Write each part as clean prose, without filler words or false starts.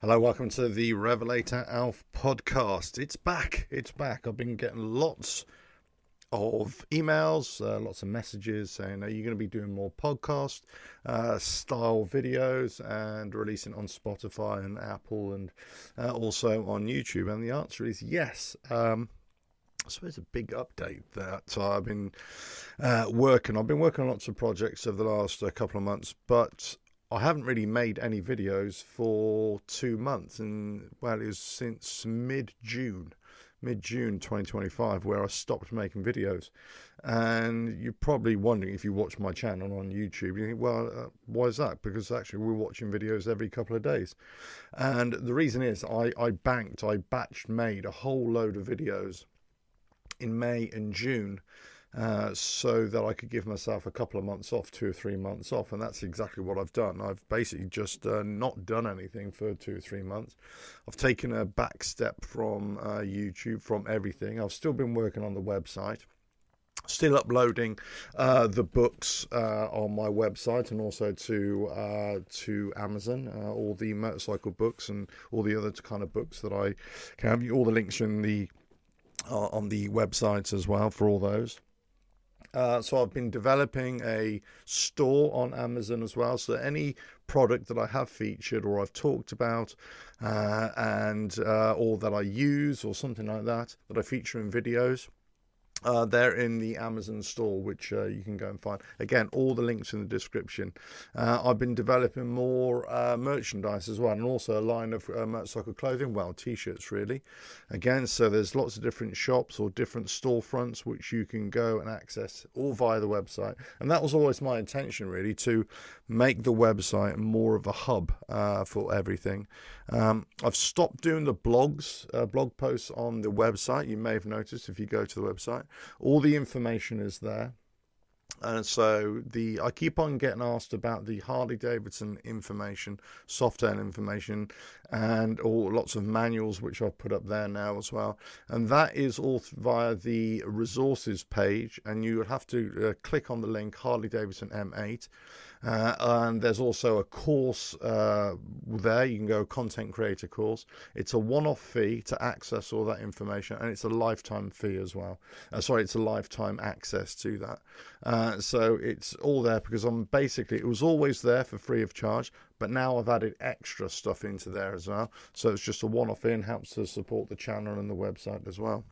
Hello, welcome to the RevelatorAlf podcast. It's back. I've been getting lots of emails, lots of messages saying, are you going to be doing more podcast style videos and releasing on Spotify and Apple and also on YouTube? And the answer is yes. I suppose a big update that I've been working. I've been working on lots of projects over the last couple of months, but I haven't really made any videos for 2 months, and well, it was since mid-June 2025 where I stopped making videos. And you're probably wondering, if you watch my channel on YouTube, you think, well, why is that? Because actually we're watching videos every couple of days. And the reason is I batch made a whole load of videos in May and June, so that I could give myself a couple of months off, 2 or 3 months off, and that's exactly what I've done. I've basically just not done anything for 2 or 3 months. I've taken a back step from YouTube, from everything. I've still been working on the website, still uploading the books on my website, and also to Amazon, all the motorcycle books and all the other kind of books that I can have. All the links are in the on the website as well for all those. So I've been developing a store on Amazon as well. So any product that I have featured or I've talked about or that I use or something like that I feature in videos, they're in the Amazon store, which you can go and find. Again, all the links in the description. I've been developing more merchandise as well, and also a line of motorcycle clothing, well, t-shirts really. Again, so there's lots of different shops or different storefronts which you can go and access all via the website. And that was always my intention, really, to make the website more of a hub for everything. I've stopped doing the blog posts on the website. You may have noticed if you go to the website, all the information is there. And so I keep on getting asked about the Harley Davidson information, Softail information, and lots of manuals which I've put up there now as well. And that is all via the resources page, and you would have to click on the link Harley Davidson M8. And there's also a course there. You can go content creator course. It's a one-off fee to access all that information, and it's a lifetime fee as well. It's a lifetime access to that. So it's all there because it was always there for free of charge, but now I've added extra stuff into there as well. So it's just a one-off fee and helps to support the channel and the website as well.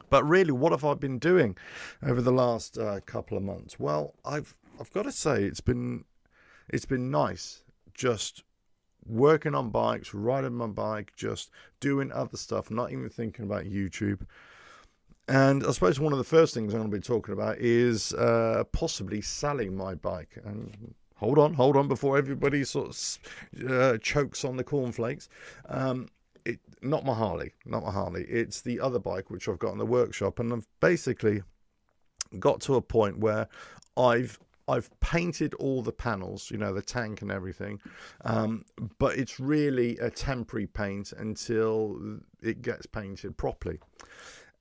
But really, what have I been doing over the last couple of months? Well, I've got to say it's been nice just working on bikes, riding my bike, just doing other stuff, not even thinking about YouTube. And I suppose one of the first things I'm going to be talking about is possibly selling my bike. And hold on before everybody sort of chokes on the cornflakes. Not my Harley. It's the other bike which I've got in the workshop, and I've basically got to a point where I've painted all the panels, the tank and everything, but it's really a temporary paint until it gets painted properly.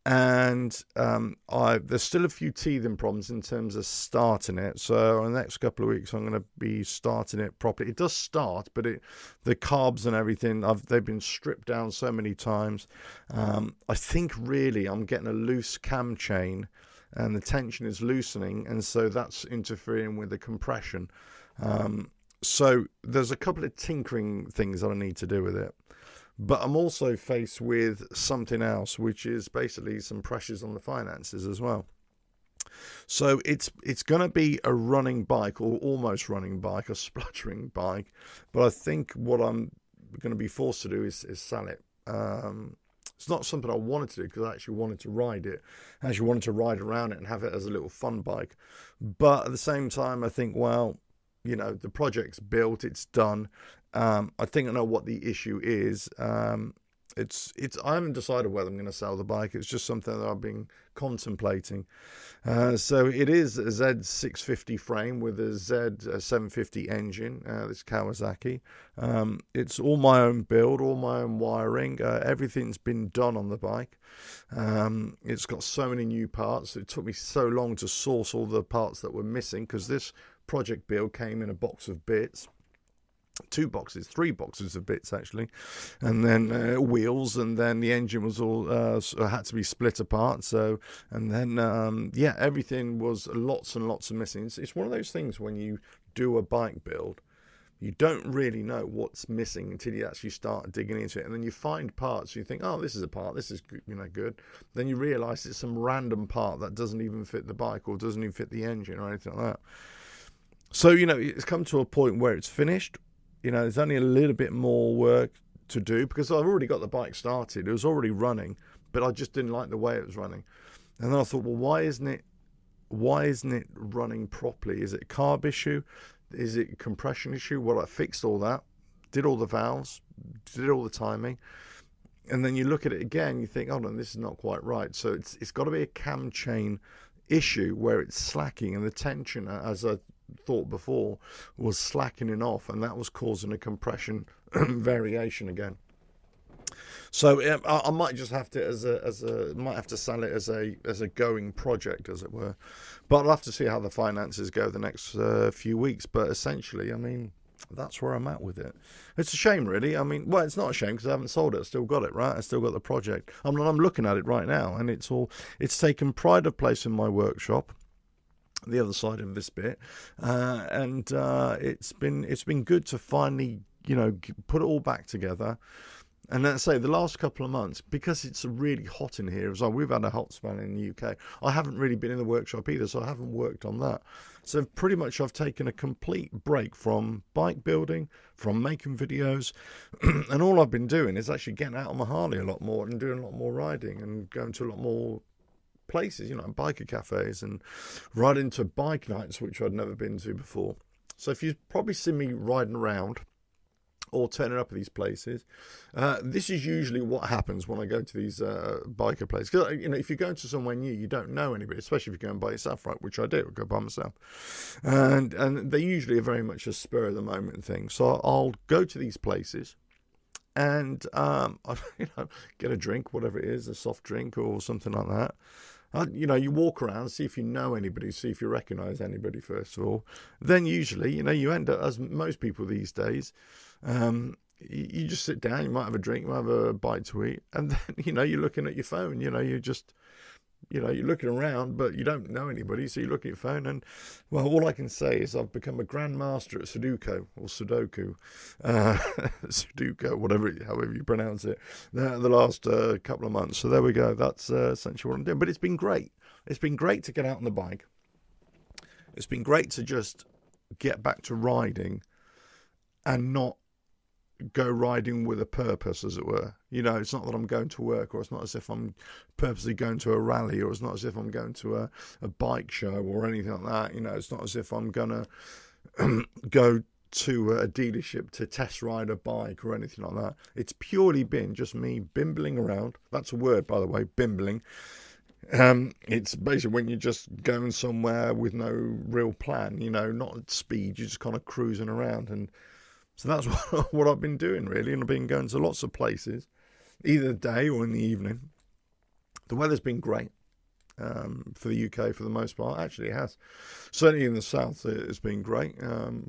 And there's still a few teething problems in terms of starting it. So in the next couple of weeks, I'm going to be starting it properly. It does start, but the carbs and everything, they've been stripped down so many times. I think really I'm getting a loose cam chain, and the tension is loosening, and so that's interfering with the compression. So there's a couple of tinkering things that I need to do with it. But I'm also faced with something else, which is basically some pressures on the finances as well. So it's going to be a running bike, or almost running bike, a spluttering bike. But I think what I'm going to be forced to do is sell it. It's not something I wanted to do because I actually wanted to ride it. I actually wanted to ride around it and have it as a little fun bike. But at the same time, I think, well, the project's built, it's done. I think I know what the issue is. I haven't decided whether I'm going to sell the bike. It's just something that I've been contemplating. So it is a Z650 frame with a Z750 engine. This Kawasaki. It's all my own build, all my own wiring. Everything's been done on the bike. It's got so many new parts. It took me so long to source all the parts that were missing because this project build came in a box of bits. 2 boxes, 3 boxes of bits actually, and then wheels, and then the engine was all had to be split apart. So, and then yeah, everything was lots and lots of missing. It's one of those things when you do a bike build, you don't really know what's missing until you actually start digging into it, and then you find parts. You think, oh, this is a part, this is good. Then you realise it's some random part that doesn't even fit the bike or doesn't even fit the engine or anything like that. So it's come to a point where it's finished. There's only a little bit more work to do because I've already got the bike started. It was already running, but I just didn't like the way it was running. And then I thought, well, why isn't it running properly? Is it a carb issue? Is it a compression issue? Well, I fixed all that, did all the valves, did all the timing, and then you look at it again, you think, oh no, this is not quite right. So it's got to be a cam chain issue where it's slacking, and the tension, as I thought before, was slackening off, and that was causing a compression variation again. So I might just have to might have to sell it as a going project, as it were. But I'll have to see how the finances go the next few weeks. But essentially, I mean, that's where I'm at with it. It's a shame, really. I mean, well, it's not a shame because I haven't sold it. I still got it, right? I still got the project. I'm looking at it right now, and it's taken pride of place in my workshop, the other side of this bit, and it's been good to finally put it all back together. And let's say the last couple of months, because it's really hot in here, we've had a hot spell in the UK, I haven't really been in the workshop either, so I haven't worked on that. So pretty much I've taken a complete break from bike building, from making videos, and all I've been doing is actually getting out on my Harley a lot more and doing a lot more riding and going to a lot more places, biker cafes, and riding to bike nights, which I'd never been to before. So if you've probably seen me riding around or turning up at these places, this is usually what happens when I go to these biker places. Because if you're going to somewhere new, you don't know anybody, especially if you're going by yourself, right? Which I do, I go by myself, and they usually are very much a spur of the moment thing. So I'll go to these places, and get a drink, whatever it is, a soft drink or something like that. You walk around, see if you know anybody, see if you recognise anybody first of all. Then usually, you end up, as most people these days, you just sit down, you might have a drink, you might have a bite to eat, and then, you're looking at your phone, you're looking around, but you don't know anybody, so you look at your phone, and, well, all I can say is I've become a grandmaster at Sudoku, however you pronounce it, the last couple of months. So there we go. That's essentially what I'm doing. But it's been great. It's been great to get out on the bike. It's been great to just get back to riding and not go riding with a purpose, as it were. It's not that I'm going to work, or it's not as if I'm purposely going to a rally, or it's not as if I'm going to a bike show or anything like that. It's not as if I'm gonna go to a dealership to test ride a bike or anything like that. It's purely been just me bimbling around. That's a word, by the way, bimbling. It's basically when you're just going somewhere with no real plan, not at speed, you're just kind of cruising around. And so that's what I've been doing, really. And I've been going to lots of places, either the day or in the evening. The weather's been great for the UK for the most part. Actually, it has. Certainly in the south, it's been great.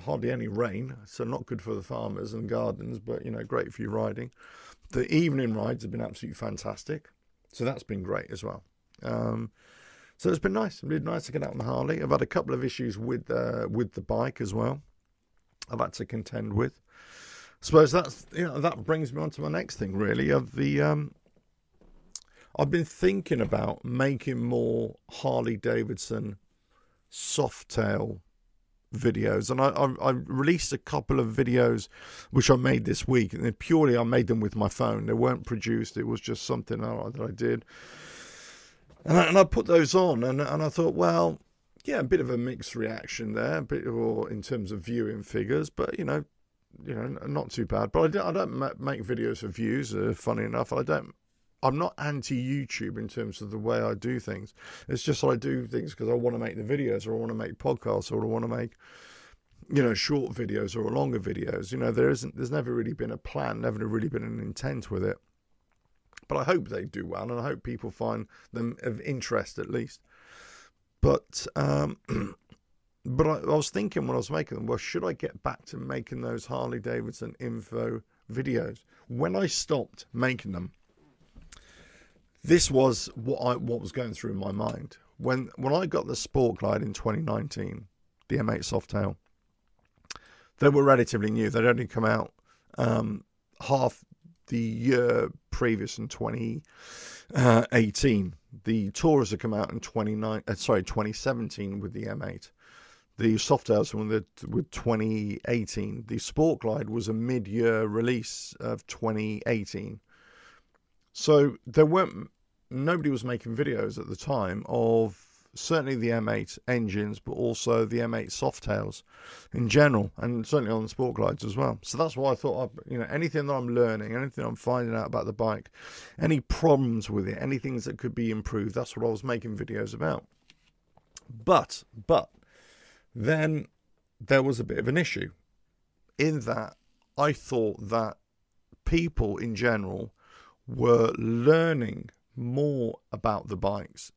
Hardly any rain, so not good for the farmers and gardens, but, great for your riding. The evening rides have been absolutely fantastic. So that's been great as well. So it's been nice. It's been nice to get out on the Harley. I've had a couple of issues with the bike as well. I've had to contend with. I suppose that's that brings me on to my next thing, really. I've been thinking about making more Harley Davidson Softail videos, and I released a couple of videos which I made this week, and I made them with my phone. They weren't produced. It was just something that I did, and I put those on, and I thought, well, yeah, a bit of a mixed reaction there, or in terms of viewing figures, but not too bad. But I don't make videos for views. Funny enough, I'm not anti-YouTube in terms of the way I do things. It's just that I do things because I want to make the videos, or I want to make podcasts, or I want to make short videos or longer videos. There's never really been a plan, never really been an intent with it. But I hope they do well, and I hope people find them of interest at least. But But I was thinking when I was making them, well, should I get back to making those Harley Davidson info videos? When I stopped making them, this was what was going through my mind. When I got the Sport Glide in 2019, the M8 Softail, they were relatively new. They'd only come out half the year previous in 2018. The Taurus had come out in 2017 with the M8. The Softails with 2018. The Sport Glide was a mid-year release of 2018. So nobody was making videos at the time of certainly the M8 engines, but also the M8 Softails in general, and certainly on the Sport Glides as well. So that's why I thought, anything that I'm learning, anything I'm finding out about the bike, any problems with it, any things that could be improved, that's what I was making videos about. But then there was a bit of an issue in that I thought that people in general were learning more about the bikes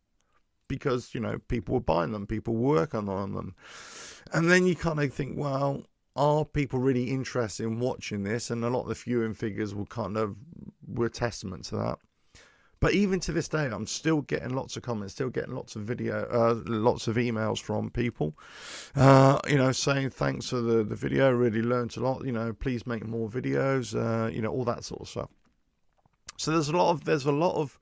because, people were buying them, people were working on them. And then you kind of think, well, are people really interested in watching this? And a lot of the viewing figures were testament to that. But even to this day, I'm still getting lots of comments, still getting lots of lots of emails from people, saying thanks for the video, really learned a lot, please make more videos, all that sort of stuff. So there's a lot of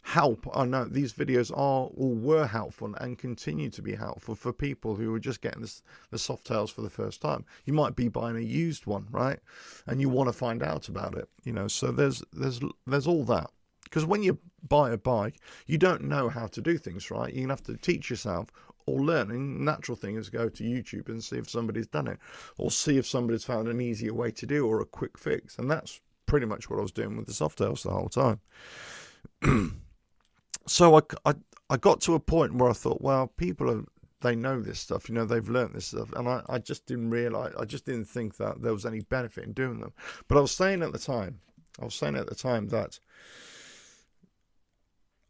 help. I know these videos were helpful and continue to be helpful for people who are just getting the Softails for the first time. You might be buying a used one, right? And you want to find out about it, so there's all that. Because when you buy a bike, you don't know how to do things, right? You're going to have to teach yourself or learn. And the natural thing is go to YouTube and see if somebody's done it, or see if somebody's found an easier way to do or a quick fix. And that's pretty much what I was doing with the Softails the whole time. So I got to a point where I thought, well, they know this stuff, they've learned this stuff. And I just didn't realize, I just didn't think that there was any benefit in doing them. But I was saying at the time that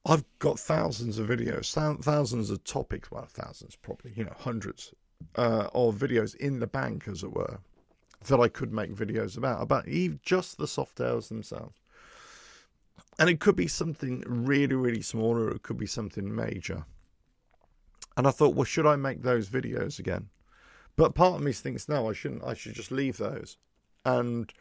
I've got thousands of videos, thousands of topics, well, thousands probably, hundreds of videos in the bank, as it were, that I could make videos about even just the Softails themselves. And it could be something really, really small, or it could be something major. And I thought, well, should I make those videos again? But part of me thinks, no, I shouldn't. I should just leave those. And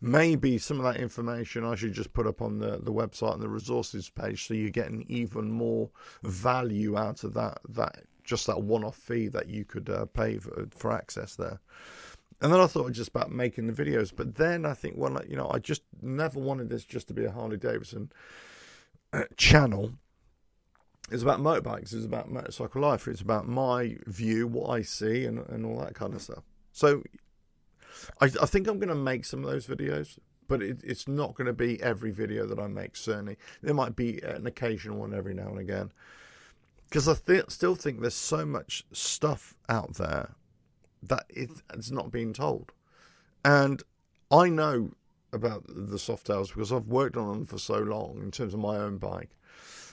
maybe some of that information I should just put up on the website and the resources page, so you're getting even more value out of that one-off fee that you could pay for access there. And then I thought just about making the videos, but then I think, well, I just never wanted this just to be a Harley Davidson channel. It's about motorbikes, it's about motorcycle life, it's about my view, what I see, and all that kind of stuff. So I think I'm going to make some of those videos, but it's not going to be every video that I make, certainly. There might be an occasional one every now and again. Because I still think there's so much stuff out there that it's not being told. And I know about the Softails because I've worked on them for so long in terms of my own bike.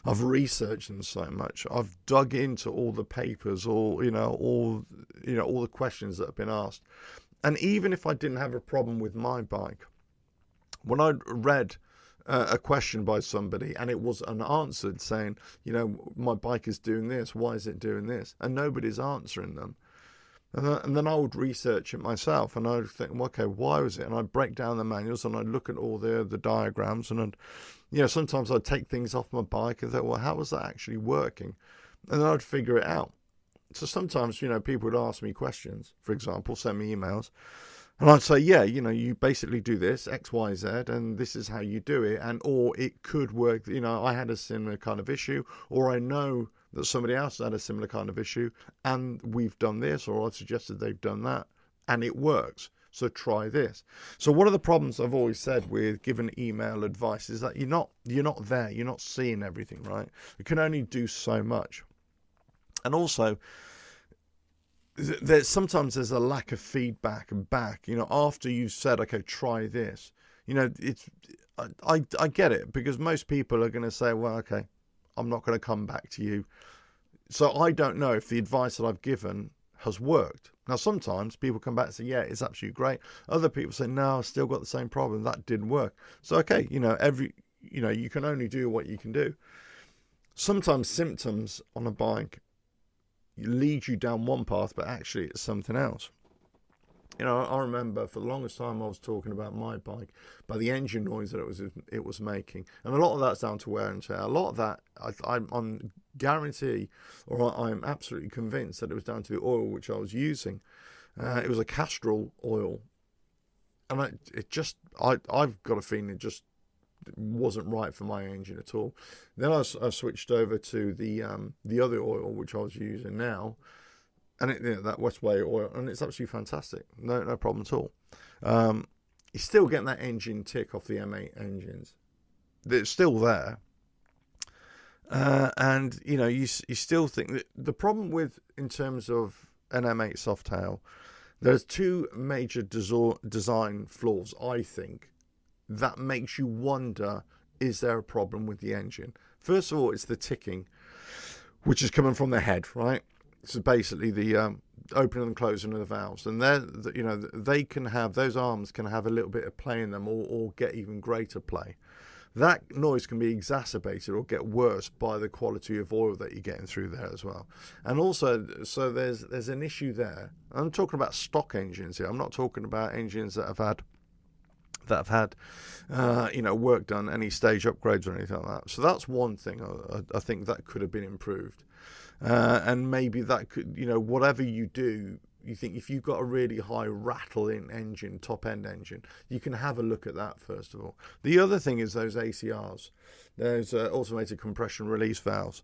I've researched them so much. I've dug into all the papers, all the questions that have been asked. And even if I didn't have a problem with my bike, when I read a question by somebody and it was unanswered, saying, my bike is doing this, why is it doing this? And nobody's answering them. And then I would research it myself, and I'd think, okay, why was it? And I'd break down the manuals, and I'd look at all the diagrams, and sometimes I'd take things off my bike and think, well, how was that actually working? And then I'd figure it out. So sometimes, people would ask me questions, for example, send me emails, and I'd say, yeah, you basically do this, X, Y, Z, and this is how you do it, or it could work, I had a similar kind of issue, or I know that somebody else had a similar kind of issue, and we've done this, or I've suggested they've done that, and it works. So try this. So one of the problems I've always said with giving email advice is that you're not there, you're not seeing everything, right? You can only do so much. And also, sometimes there's a lack of feedback back. After you've said, okay, try this. I get it, because most people are going to say, well, okay, I'm not going to come back to you. So I don't know if the advice that I've given has worked. Now, sometimes people come back and say, yeah, it's absolutely great. Other people say, no, I've still got the same problem. That didn't work. So, okay, you can only do what you can do. Sometimes symptoms on a bike lead you down one path, but actually it's something else. I remember for the longest time I was talking about my bike by the engine noise that it was making, and a lot of that's down to wear and tear. A lot of that I'm guarantee, or I'm absolutely convinced that it was down to the oil which I was using. It was a Castrol oil, and I've got a feeling it just wasn't right for my engine at all. Then I switched over to the other oil which I was using now. And that Westway oil, and it's absolutely fantastic. No problem at all. You're still getting that engine tick off the M8 engines. It's still there. And, you still think that the problem in terms of an M8 Softail, there's two major design flaws, I think, that makes you wonder, is there a problem with the engine? First of all, it's the ticking, which is coming from the head, right? So basically the opening and closing of the valves, and they can have, those arms can have a little bit of play in them, or get even greater play. That noise can be exacerbated or get worse by the quality of oil that you're getting through there as well. And also, so there's an issue there. I'm talking about stock engines here. I'm not talking about engines that have had work done, any stage upgrades or anything like that. So that's one thing I think that could have been improved. And maybe that could, whatever you do, you think if you've got a really high rattling engine, top end engine, you can have a look at that first of all. The other thing is those ACRs, those automated compression release valves.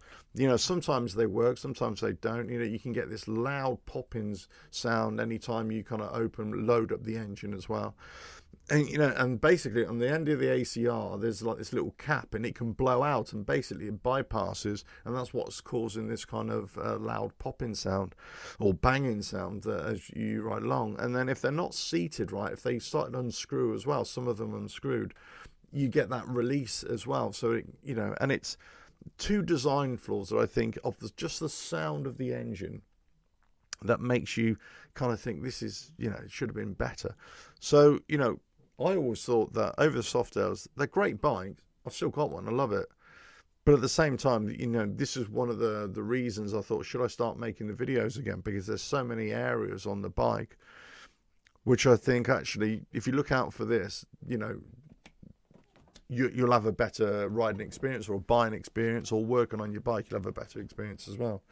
Sometimes they work, sometimes they don't. You can get this loud poppings sound anytime you kind of load up the engine as well. And and basically on the end of the ACR, there's like this little cap, and it can blow out, and basically it bypasses, and that's what's causing this kind of loud popping sound or banging sound as you ride along. And then if they're not seated right, if they start to unscrew as well, some of them unscrewed, you get that release as well. So and it's two design flaws that I think of just the sound of the engine that makes you kind of think this is it should have been better. So I always thought that over the Softails, they're great bikes. I've still got one. I love it. But at the same time, this is one of the reasons I thought, should I start making the videos again? Because there's so many areas on the bike, which I think actually, if you look out for this, you'll have a better riding experience, or a buying experience, or working on your bike, you'll have a better experience as well.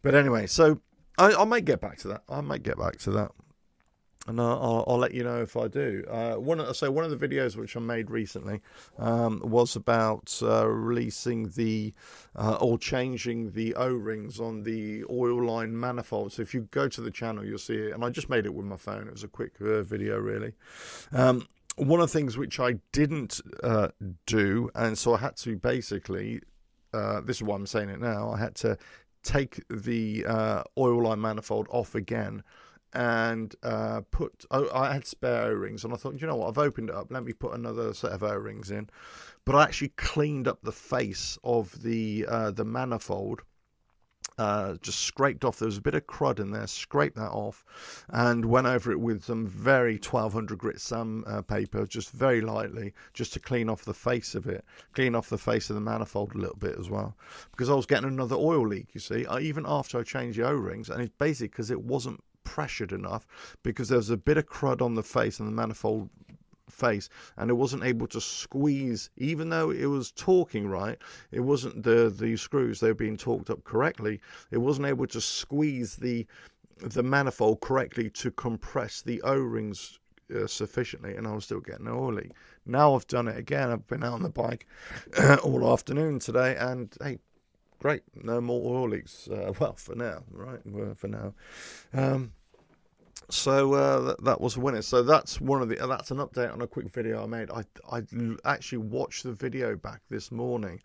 But anyway, so I might get back to that. And I'll let you know if I do. One of the videos which I made recently was about releasing or changing the O-rings on the oil line manifold. So if you go to the channel, you'll see it. And I just made it with my phone. It was a quick video, really. One of the things which I didn't do, and so I had to basically, this is why I'm saying it now, I had to take the oil line manifold off again, and I had spare O-rings, and I thought, what, I've opened it up, let me put another set of O-rings in. But I actually cleaned up the face of the manifold, just scraped off, there was a bit of crud in there, scraped that off, and went over it with some very 1200 grit sandpaper, just very lightly, just to clean off the face of it, clean off the face of the manifold a little bit as well, because I was getting another oil leak, you see, even after I changed the O-rings. And it's basically because it wasn't pressured enough, because there was a bit of crud on the face and the manifold face, and it wasn't able to squeeze, even though it was torquing right, it wasn't the screws, they were being torqued up correctly, it wasn't able to squeeze the manifold correctly to compress the O-rings sufficiently, and I was still getting an oil leak. Now I've done it again, I've been out on the bike all afternoon today, and hey, great, no more oil leaks. Well, for now, right? For now. So that was a winner. So that's that's an update on a quick video I made. I actually watched the video back this morning,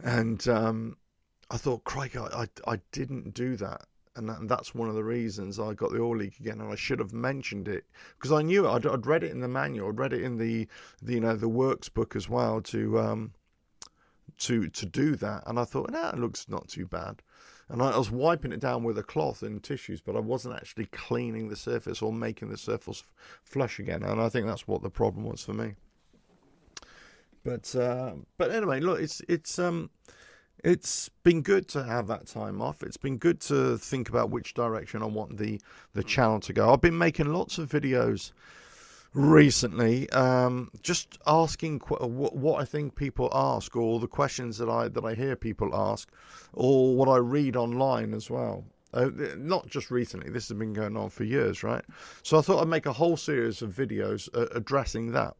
and I thought, crikey, I didn't do that. And that's one of the reasons I got the oil leak again, and I should have mentioned it, because I knew it. I'd read it in the manual, I'd read it in the works book as well to do that, and I thought, it looks not too bad. And I was wiping it down with a cloth and tissues, but I wasn't actually cleaning the surface or making the surface flush again. And I think that's what the problem was for me. But anyway, look, it's been good to have that time off. It's been good to think about which direction I want the channel to go. I've been making lots of videos recently, just asking what I think people ask, or the questions that I hear people ask, or what I read online as well. Not just recently, this has been going on for years, right? So I thought I'd make a whole series of videos addressing that.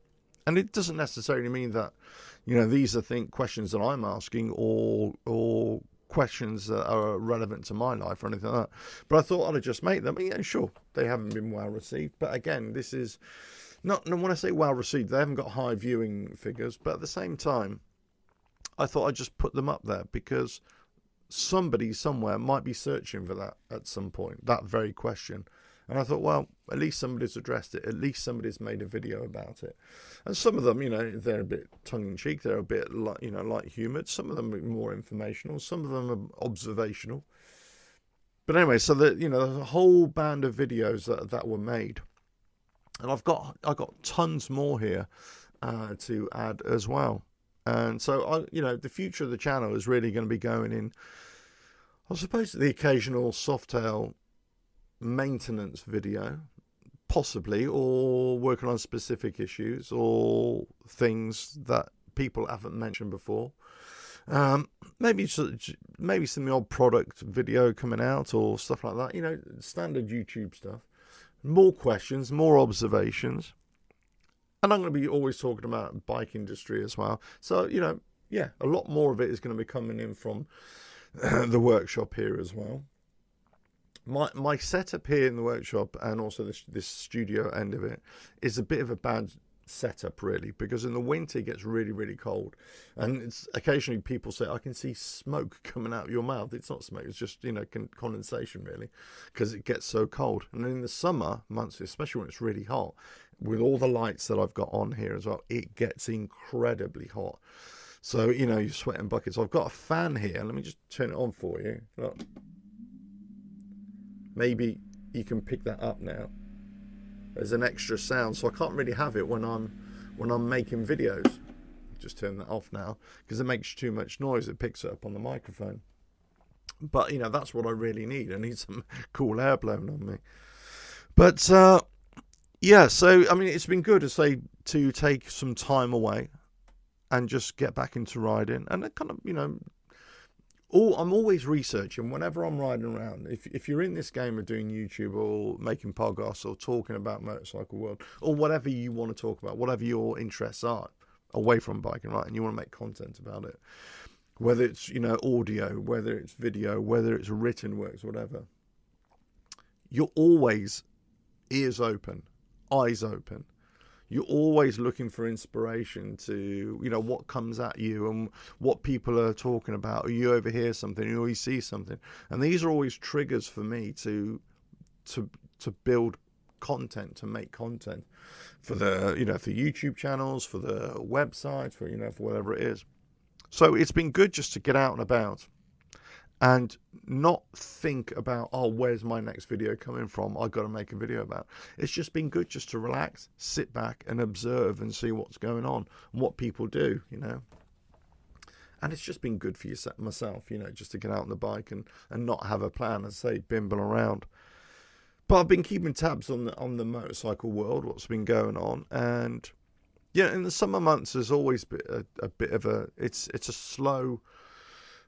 And it doesn't necessarily mean that, these are questions that I'm asking or questions that are relevant to my life or anything like that. But I thought I'd just make them. Yeah, sure, they haven't been well received. But again, this is not, when I say well received, they haven't got high viewing figures. But at the same time, I thought I'd just put them up there because somebody somewhere might be searching for that at some point, that very question. And I thought, well, at least somebody's addressed it. At least somebody's made a video about it. And some of them, they're a bit tongue-in-cheek. They're a bit, light-humoured. Some of them are more informational. Some of them are observational. But anyway, so there's a whole band of videos that were made. And I've got tons more here to add as well. And so, the future of the channel is really going to be going in, I suppose, the occasional Softail maintenance video, possibly, or working on specific issues or things that people haven't mentioned before. Maybe some odd product video coming out or stuff like that. Standard YouTube stuff. More questions, more observations, and I'm going to be always talking about bike industry as well. So a lot more of it is going to be coming in from the workshop here as well. My setup here in the workshop, and also this studio end of it, is a bit of a bad setup, really, because in the winter it gets really, really cold, and it's occasionally people say, I can see smoke coming out of your mouth. It's not smoke, it's just condensation, really, because it gets so cold. And in the summer months, especially when it's really hot, with all the lights that I've got on here as well, it gets incredibly hot. So you're sweating buckets. I've got a fan here. Let me just turn it on for you. Look. Maybe you can pick that up now. There's an extra sound, so I can't really have it when I'm making videos. Just turn that off now because it makes too much noise. It picks it up on the microphone. But that's what I really need. I need some cool air blowing on me. But yeah, so I mean, it's been good to take some time away and just get back into riding, and it kind of I'm always researching whenever I'm riding around. If you're in this game of doing YouTube or making podcasts or talking about motorcycle world or whatever you want to talk about, whatever your interests are away from biking, right, and you want to make content about it, whether it's audio, whether it's video, whether it's written works, whatever, you're always ears open, eyes open. You're always looking for inspiration to, what comes at you and what people are talking about, or you overhear something, or you see something. And these are always triggers for me to build content, to make content for the, for YouTube channels, for the website, for, for whatever it is. So it's been good just to get out and about and not think about, where's my next video coming from? I've got to make a video about. It's just been good just to relax, sit back and observe and see what's going on and what people do, And it's just been good for myself, just to get out on the bike and not have a plan and say, bimble around. But I've been keeping tabs on the motorcycle world, what's been going on. And in the summer months, there's always a bit of it's a slow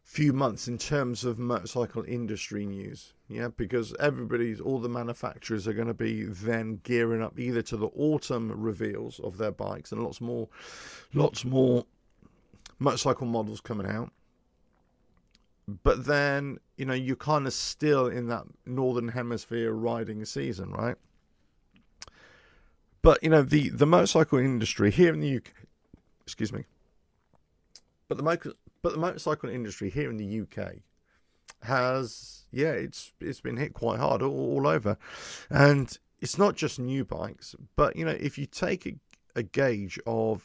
few months in terms of motorcycle industry news, because all the manufacturers are going to be then gearing up either to the autumn reveals of their bikes, and lots more motorcycle models coming out. But then you're kind of still in that northern hemisphere riding season, right? But the motorcycle industry here in the UK, excuse me, but the motorcycle industry here in the UK has, it's been hit quite hard all over. And it's not just new bikes, but, if you take a gauge of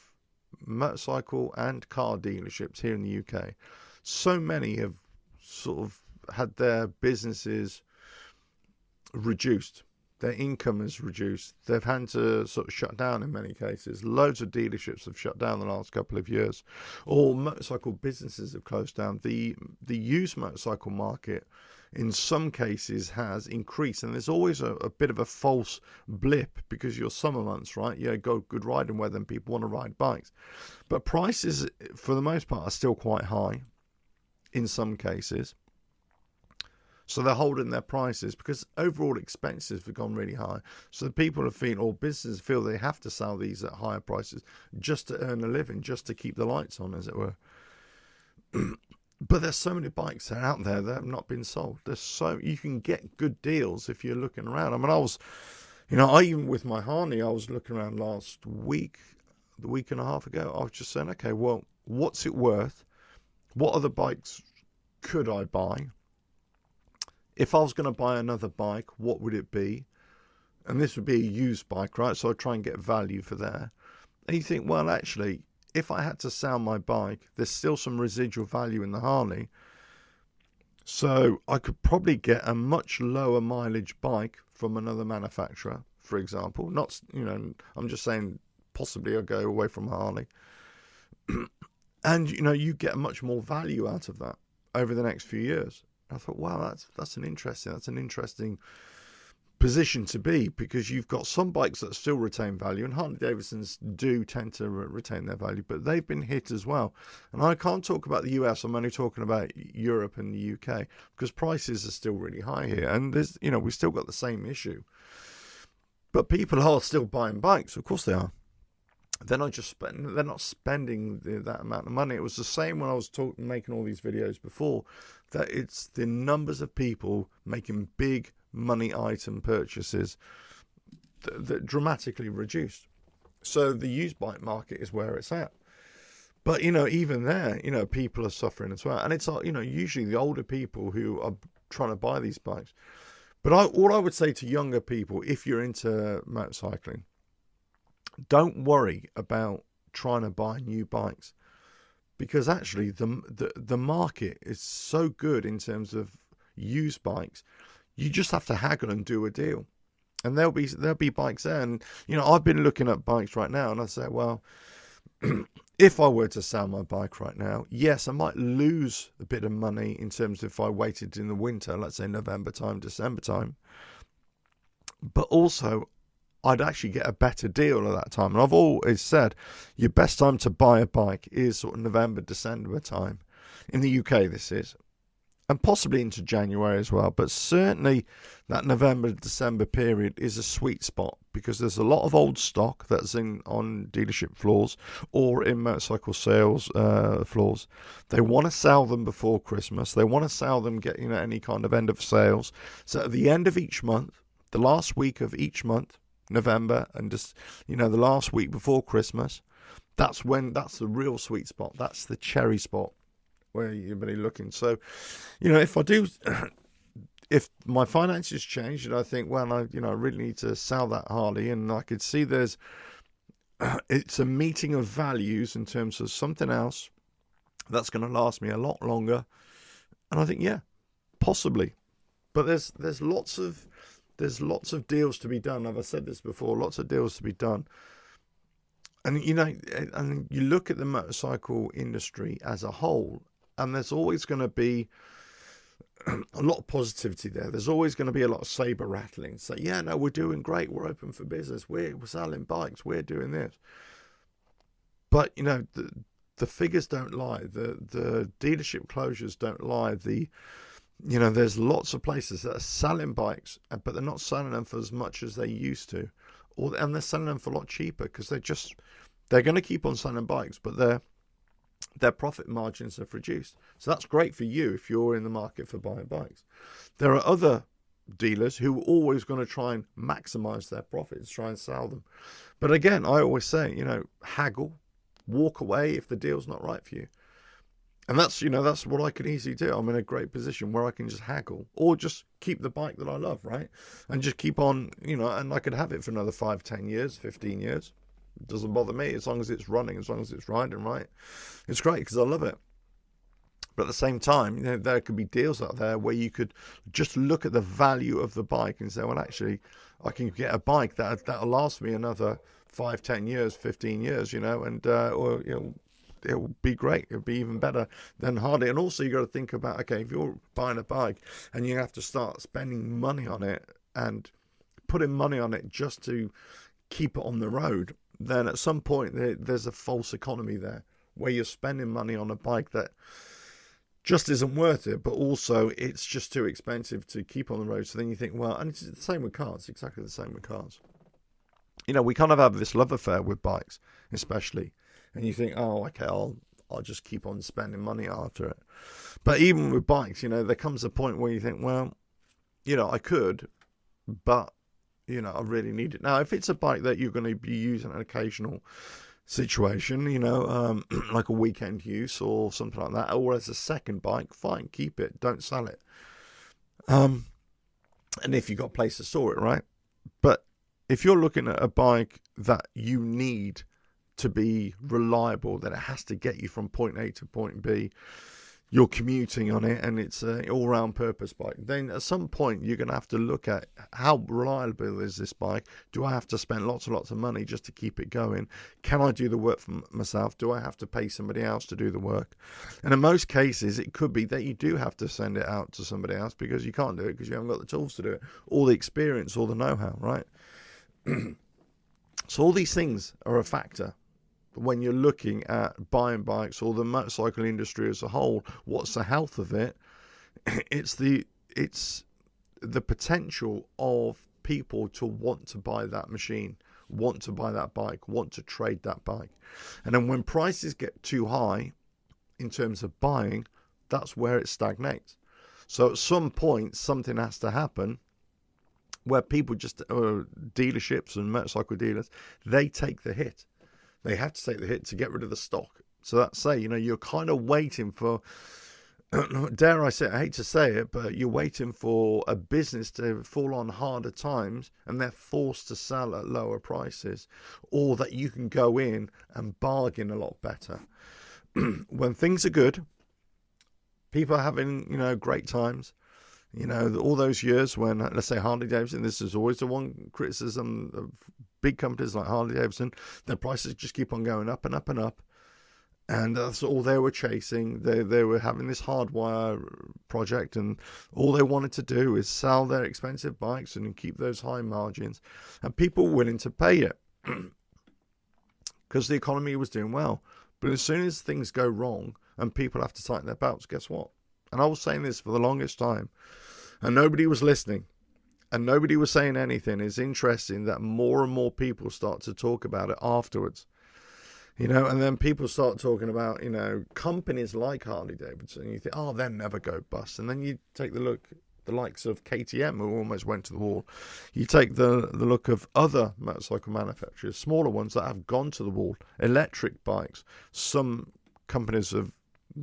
motorcycle and car dealerships here in the UK, so many have sort of had their businesses reduced. Their income is reduced. They've had to sort of shut down in many cases. Loads of dealerships have shut down the last couple of years. All motorcycle businesses have closed down. The used motorcycle market in some cases has increased, and there's always a bit of a false blip because you're summer months, right? Yeah, go good riding weather and people want to ride bikes. But prices, for the most part, are still quite high in some cases. So they're holding their prices because overall expenses have gone really high. So the people are feeling, or businesses feel they have to sell these at higher prices just to earn a living, just to keep the lights on, as it were. But there's so many bikes out there that have not been sold. You can get good deals if you're looking around. I mean, even with my Harley, I was looking around last week, the week and a half ago. I was just saying, okay, well, what's it worth? What other bikes could I buy? If I was going to buy another bike, what would it be? And this would be a used bike, right? So I'd try and get value for there. And you think, well, actually, if I had to sell my bike, there's still some residual value in the Harley. So I could probably get a much lower mileage bike from another manufacturer, for example. Not, I'm just saying possibly I'll go away from Harley. And, you get much more value out of that over the next few years. I thought, wow, that's an interesting position to be, because you've got some bikes that still retain value, and Harley Davidsons do tend to retain their value, but they've been hit as well. And I can't talk about the US, I'm only talking about Europe and the UK, because prices are still really high here, and there's, we've still got the same issue. But people are still buying bikes, of course they are. They're not spending that amount of money. It was the same when I was making all these videos before, that it's the numbers of people making big money item purchases that dramatically reduced. So the used bike market is where it's at. But, even there, people are suffering as well. And it's, usually the older people who are trying to buy these bikes. But all I would say to younger people, if you're into motorcycling, don't worry about trying to buy new bikes, because actually the market is so good in terms of used bikes. You just have to haggle and do a deal, and there'll be bikes there. And I've been looking at bikes right now, and I say, well, if I were to sell my bike right now, yes, I might lose a bit of money in terms of if I waited in the winter, let's say November time, December time, but also I'd actually get a better deal at that time. And I've always said your best time to buy a bike is sort of November, December time. In the UK, this is. And possibly into January as well. But certainly that November, December period is a sweet spot, because there's a lot of old stock that's on dealership floors or in motorcycle sales floors. They want to sell them before Christmas. They want to sell them, get any kind of end of sales. So at the end of each month, the last week of each month, November, and just the last week before Christmas, that's the real sweet spot. That's the cherry spot where you're really looking. So if my finances change and I think, well, I really need to sell that Harley, and I could see it's a meeting of values in terms of something else that's going to last me a lot longer, and I think, yeah, possibly. But there's lots of deals to be done. As I said this before, lots of deals to be done. And and you look at the motorcycle industry as a whole, and there's always going to be a lot of positivity there. There's always going to be a lot of saber rattling. So, yeah, no, we're doing great. We're open for business. We're selling bikes. We're doing this. But, the figures don't lie. The dealership closures don't lie. There's lots of places that are selling bikes, but they're not selling them for as much as they used to. And they're selling them for a lot cheaper, because they're going to keep on selling bikes, but their profit margins have reduced. So that's great for you if you're in the market for buying bikes. There are other dealers who are always going to try and maximize their profits, try and sell them. But again, I always say, haggle, walk away if the deal's not right for you. And that's what I can easily do. I'm in a great position where I can just haggle, or just keep the bike that I love, right? And just keep on, and I could have it for another 5, 10 years, 15 years. It doesn't bother me as long as it's running, as long as it's riding right. It's great because I love it. But at the same time, there could be deals out there where you could just look at the value of the bike and say, well, actually, I can get a bike that'll last me another 5, 10 years, 15 years, and or it'll be great. It'll be even better than Harley. And also, you got to think about, okay, if you're buying a bike and you have to start spending money on it and putting money on it just to keep it on the road, then at some point there's a false economy there where you're spending money on a bike that just isn't worth it, but also it's just too expensive to keep on the road. So then you think, well, and it's the same with cars, exactly the same with cars. We kind of have this love affair with bikes, especially, and you think, oh, okay, I'll just keep on spending money after it. But even with bikes, there comes a point where you think, well, I could, but I really need it. Now, if it's a bike that you're going to be using an occasional situation, like a weekend use or something like that, or as a second bike, fine, keep it, don't sell it. And if you've got a place to store it, right? But if you're looking at a bike that you need to be reliable, that it has to get you from point A to point B, you're commuting on it, and it's an all-round purpose bike, then at some point you're going to have to look at how reliable is this bike. Do I have to spend lots and lots of money just to keep it going? Can I do the work for myself? Do I have to pay somebody else to do the work? And in most cases, it could be that you do have to send it out to somebody else because you can't do it because you haven't got the tools to do it, all the experience, all the know-how, right? So all these things are a factor when you're looking at buying bikes or the motorcycle industry as a whole. What's the health of it? It's the potential of people to want to buy that machine, want to buy that bike, want to trade that bike. And then when prices get too high in terms of buying, that's where it stagnates. So at some point, something has to happen where people just, dealerships and motorcycle dealers, they take the hit. They have to take the hit to get rid of the stock. So that's you're kind of waiting for, dare I say, I hate to say it, but you're waiting for a business to fall on harder times and they're forced to sell at lower prices, or that you can go in and bargain a lot better. When things are good, people are having, great times. All those years when, let's say, Harley Davidson, this is always the one criticism of big companies like Harley Davidson, their prices just keep on going up and up and up. And that's all they were chasing. They were having this hardwire project, and all they wanted to do is sell their expensive bikes and keep those high margins. And people were willing to pay it because the economy was doing well. But as soon as things go wrong and people have to tighten their belts, guess what? And I was saying this for the longest time, and nobody was listening, and nobody was saying anything. It's interesting that more and more people start to talk about it afterwards, and then people start talking about, companies like Harley Davidson, and you think, oh, they'll never go bust. And then you take the look, the likes of KTM, who almost went to the wall. You take the look of other motorcycle manufacturers, smaller ones that have gone to the wall, electric bikes. Some companies have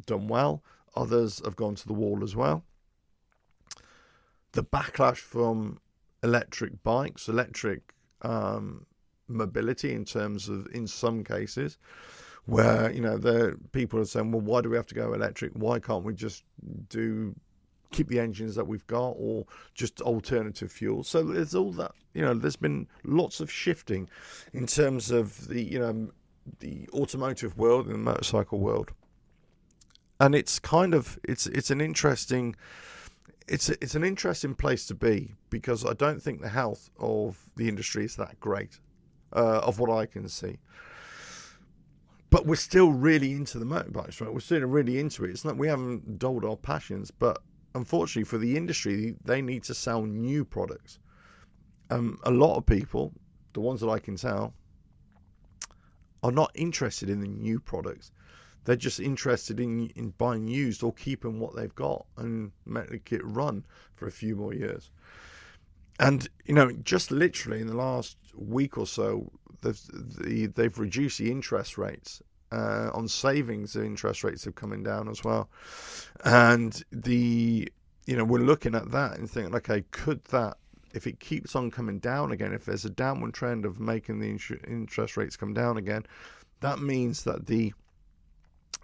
done well. Others have gone to the wall as well. The backlash from electric bikes, electric mobility in terms of, in some cases, where, the people are saying, well, why do we have to go electric? Why can't we just keep the engines that we've got, or just alternative fuels? So there's all that, there's been lots of shifting in terms of the automotive world and the motorcycle world. And it's kind of, it's an interesting place to be, because I don't think the health of the industry is that great, of what I can see. But we're still really into the motorbikes, right? We're still really into it. It's not, we haven't dulled our passions, but unfortunately for the industry, they need to sell new products. A lot of people, the ones that I can tell, are not interested in the new products. They're just interested in buying used or keeping what they've got and make it run for a few more years. And, just literally in the last week or so, they've reduced the interest rates on savings. The interest rates are coming down as well. And we're looking at that and thinking, okay, could that, if it keeps on coming down again, if there's a downward trend of making the interest rates come down again, that means that the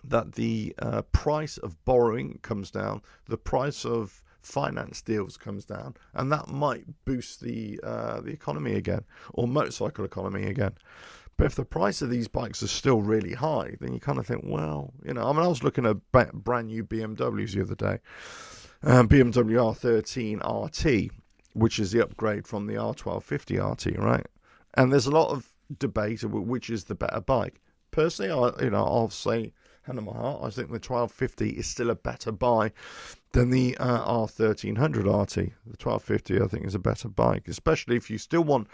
that the price of borrowing comes down, the price of finance deals comes down, and that might boost the economy again, or motorcycle economy again. But if the price of these bikes are still really high, then you kind of think, well, I mean, I was looking at brand new BMWs the other day, BMW R13 RT, which is the upgrade from the R1250 RT, right? And there's a lot of debate of which is the better bike. Personally, I'll say, hand on my heart, I think the 1250 is still a better buy than the R1300 RT. The 1250, I think, is a better bike, especially if you still want,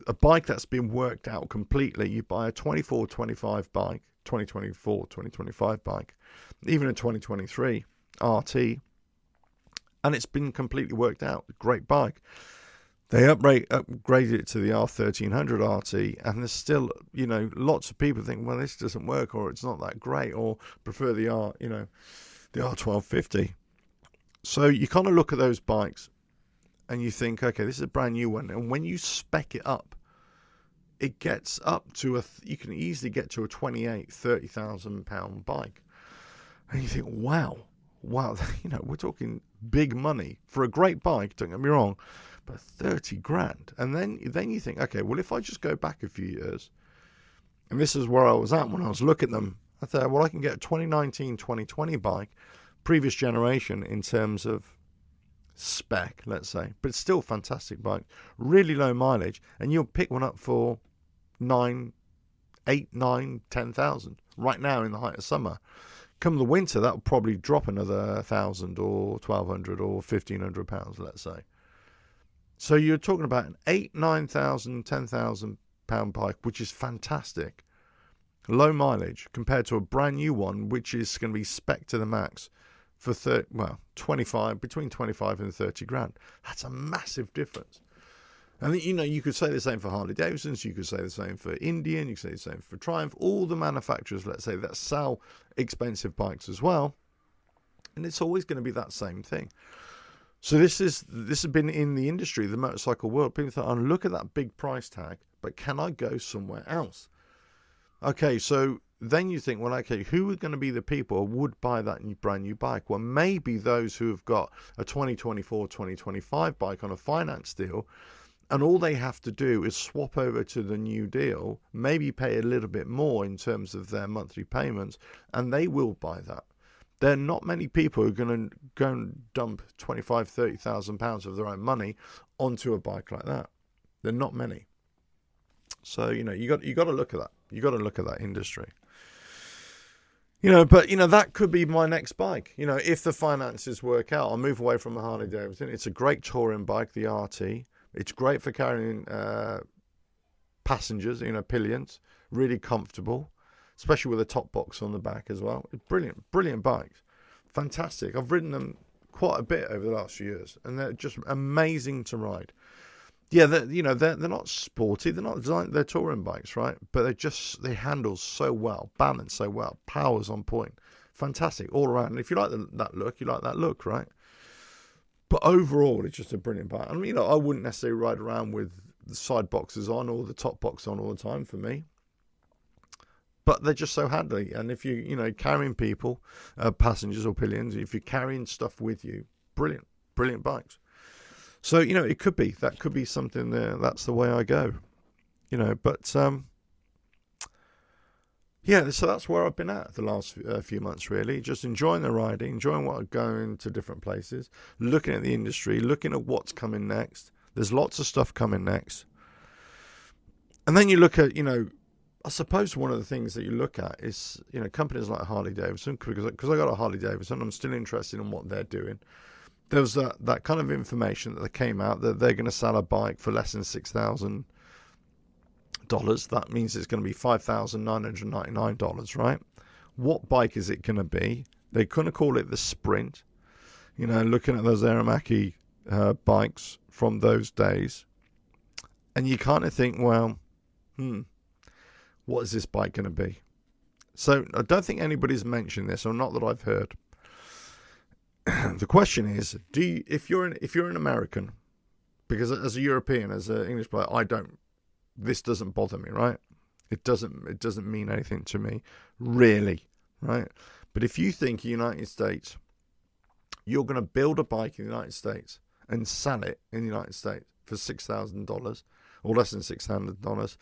a bike that's been worked out completely. You buy a 24-25 bike, 2024-2025 bike, even a 2023 RT, and it's been completely worked out. Great bike. They upgraded it to the R1300 RT, and there's still, lots of people think, well, this doesn't work, or it's not that great, or prefer the R1250. So you kind of look at those bikes, and you think, okay, this is a brand new one, and when you spec it up, it gets up to you can easily get to a £28,000-30,000 bike, and you think, wow, we're talking big money for a great bike. Don't get me wrong. But 30 grand. And then you think, okay, well, if I just go back a few years, and this is where I was at when I was looking at them, I thought, well, I can get a 2019, 2020 bike, previous generation in terms of spec, let's say, but it's still a fantastic bike, really low mileage, and you'll pick one up for 9, 8, 9, 10,000 right now in the height of summer. Come the winter, that will probably drop another 1,000 or 1,200 or 1,500 pounds, let's say. So you're talking about an 8, 9,000, 10,000 pound bike, which is fantastic. Low mileage compared to a brand new one, which is going to be spec to the max for 25, between 25 and 30 grand. That's a massive difference. And you could say the same for Harley Davidsons, you could say the same for Indian, you could say the same for Triumph, all the manufacturers, let's say, that sell expensive bikes as well. And it's always going to be that same thing. So this has been in the industry, the motorcycle world. People thought, look at that big price tag, but can I go somewhere else? Okay, so then you think, well, okay, who are going to be the people who would buy that brand new bike? Well, maybe those who have got a 2024, 2025 bike on a finance deal, and all they have to do is swap over to the new deal, maybe pay a little bit more in terms of their monthly payments, and they will buy that. There are not many people who are going to go and dump 25, 30,000 pounds of their own money onto a bike like that. There are not many. So, you got to look at that. You got to look at that industry. But that could be my next bike. If the finances work out, I'll move away from the Harley Davidson. It's a great touring bike, the RT. It's great for carrying passengers, pillions. Really comfortable. Especially with a top box on the back as well. Brilliant bikes. Fantastic. I've ridden them quite a bit over the last few years, and they're just amazing to ride. Yeah, they're not sporty. They're not designed. They're touring bikes, right? But they handle so well, balance so well, power's on point. Fantastic all around. And if you like that look, you like that look, right? But overall, it's just a brilliant bike. I mean, I wouldn't necessarily ride around with the side boxes on or the top box on all the time for me. But they're just so handy. And if carrying people, passengers or pillions, if you're carrying stuff with you, brilliant bikes. So, it could be something there. That's the way I go, but, so that's where I've been at the last few months, really. Just enjoying the riding, enjoying going to different places, looking at the industry, looking at what's coming next. There's lots of stuff coming next. And then you look at, I suppose one of the things that you look at is, companies like Harley Davidson, because I got a Harley Davidson, I'm still interested in what they're doing. There was that kind of information that came out that they're going to sell a bike for less than $6,000. That means it's going to be $5,999, right? What bike is it going to be? They couldn't call it the Sprint. Looking at those Aramaki bikes from those days, and you kind of think, well, what is this bike going to be? So I don't think anybody's mentioned this, or not that I've heard. The question is, if you're an American, because as a European, as an English player, this doesn't bother me, right? It doesn't mean anything to me, really, right? But if you think United States, you're going to build a bike in the United States and sell it in the United States for $6,000 or less than $600,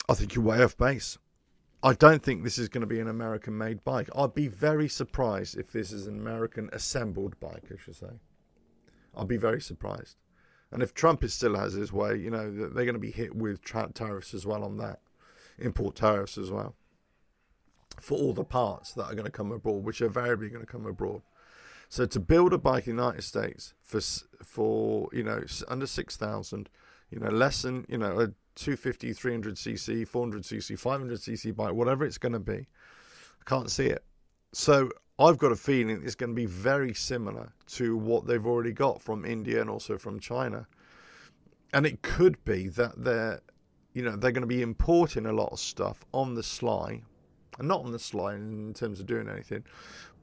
I think you're way off base. I don't think this is going to be an American-made bike. I'd be very surprised if this is an American-assembled bike, I should say. I'll be very surprised. And if Trump still has his way, you know, they're going to be hit with tariffs as well on that. Import tariffs as well. For all the parts that are going to come abroad, which are invariably going to come abroad. So to build a bike in the United States for you know, under 6,000, you know, less than, you know, a 250, 300cc, 400cc, 500cc bike, whatever it's going to be, I can't see it. So I've got a feeling it's going to be very similar to what they've already got from India and also from China. And it could be that they're going to be importing a lot of stuff on the sly, and not on the sly in terms of doing anything,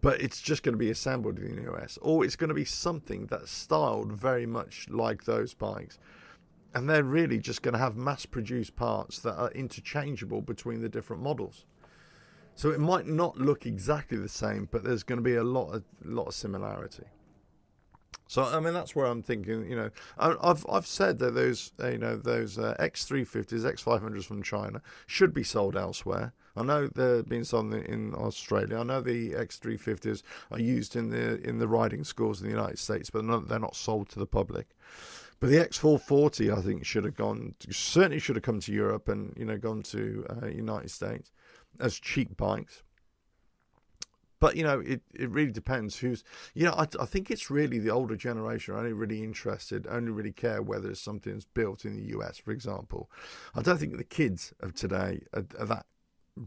but it's just going to be assembled in the US, or it's going to be something that's styled very much like those bikes. And they're really just going to have mass-produced parts that are interchangeable between the different models. So it might not look exactly the same, but there's going to be a lot of similarity. So I mean, that's where I'm thinking. You know, I've said that those X350s, X500s from China should be sold elsewhere. I know they're being sold in Australia. I know the X350s are used in the riding schools in the United States, but they're not sold to the public. But the X440, I think, certainly should have come to Europe and, you know, gone to United States as cheap bikes. But, you know, it really depends who's, you know, I think it's really the older generation are only really interested, only really care whether something's built in the US, for example. I don't think the kids of today are that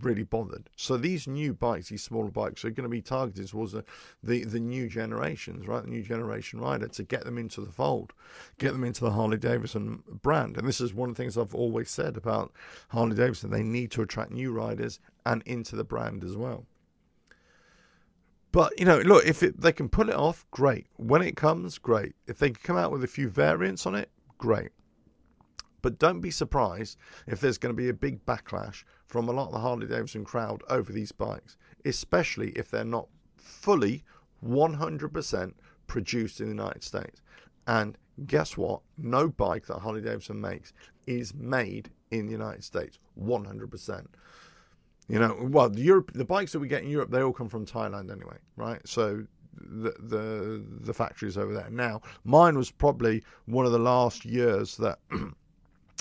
really bothered. So these new bikes, these smaller bikes, are going to be targeted towards the new generations, right? The new generation rider, to get them into the fold, get them into the Harley Davidson brand. And this is one of the things I've always said about Harley Davidson. They need to attract new riders and into the brand as well. But, you know, look, if they can pull it off, great. When it comes, great. If they can come out with a few variants on it, great. But don't be surprised if there's going to be a big backlash from a lot of the Harley Davidson crowd over these bikes, especially if they're not fully 100% produced in the United States. And guess what? No bike that Harley Davidson makes is made in the United States, 100%. You know, well, the bikes that we get in Europe, they all come from Thailand anyway, right? So the factories over there. Now, mine was probably one of the last years that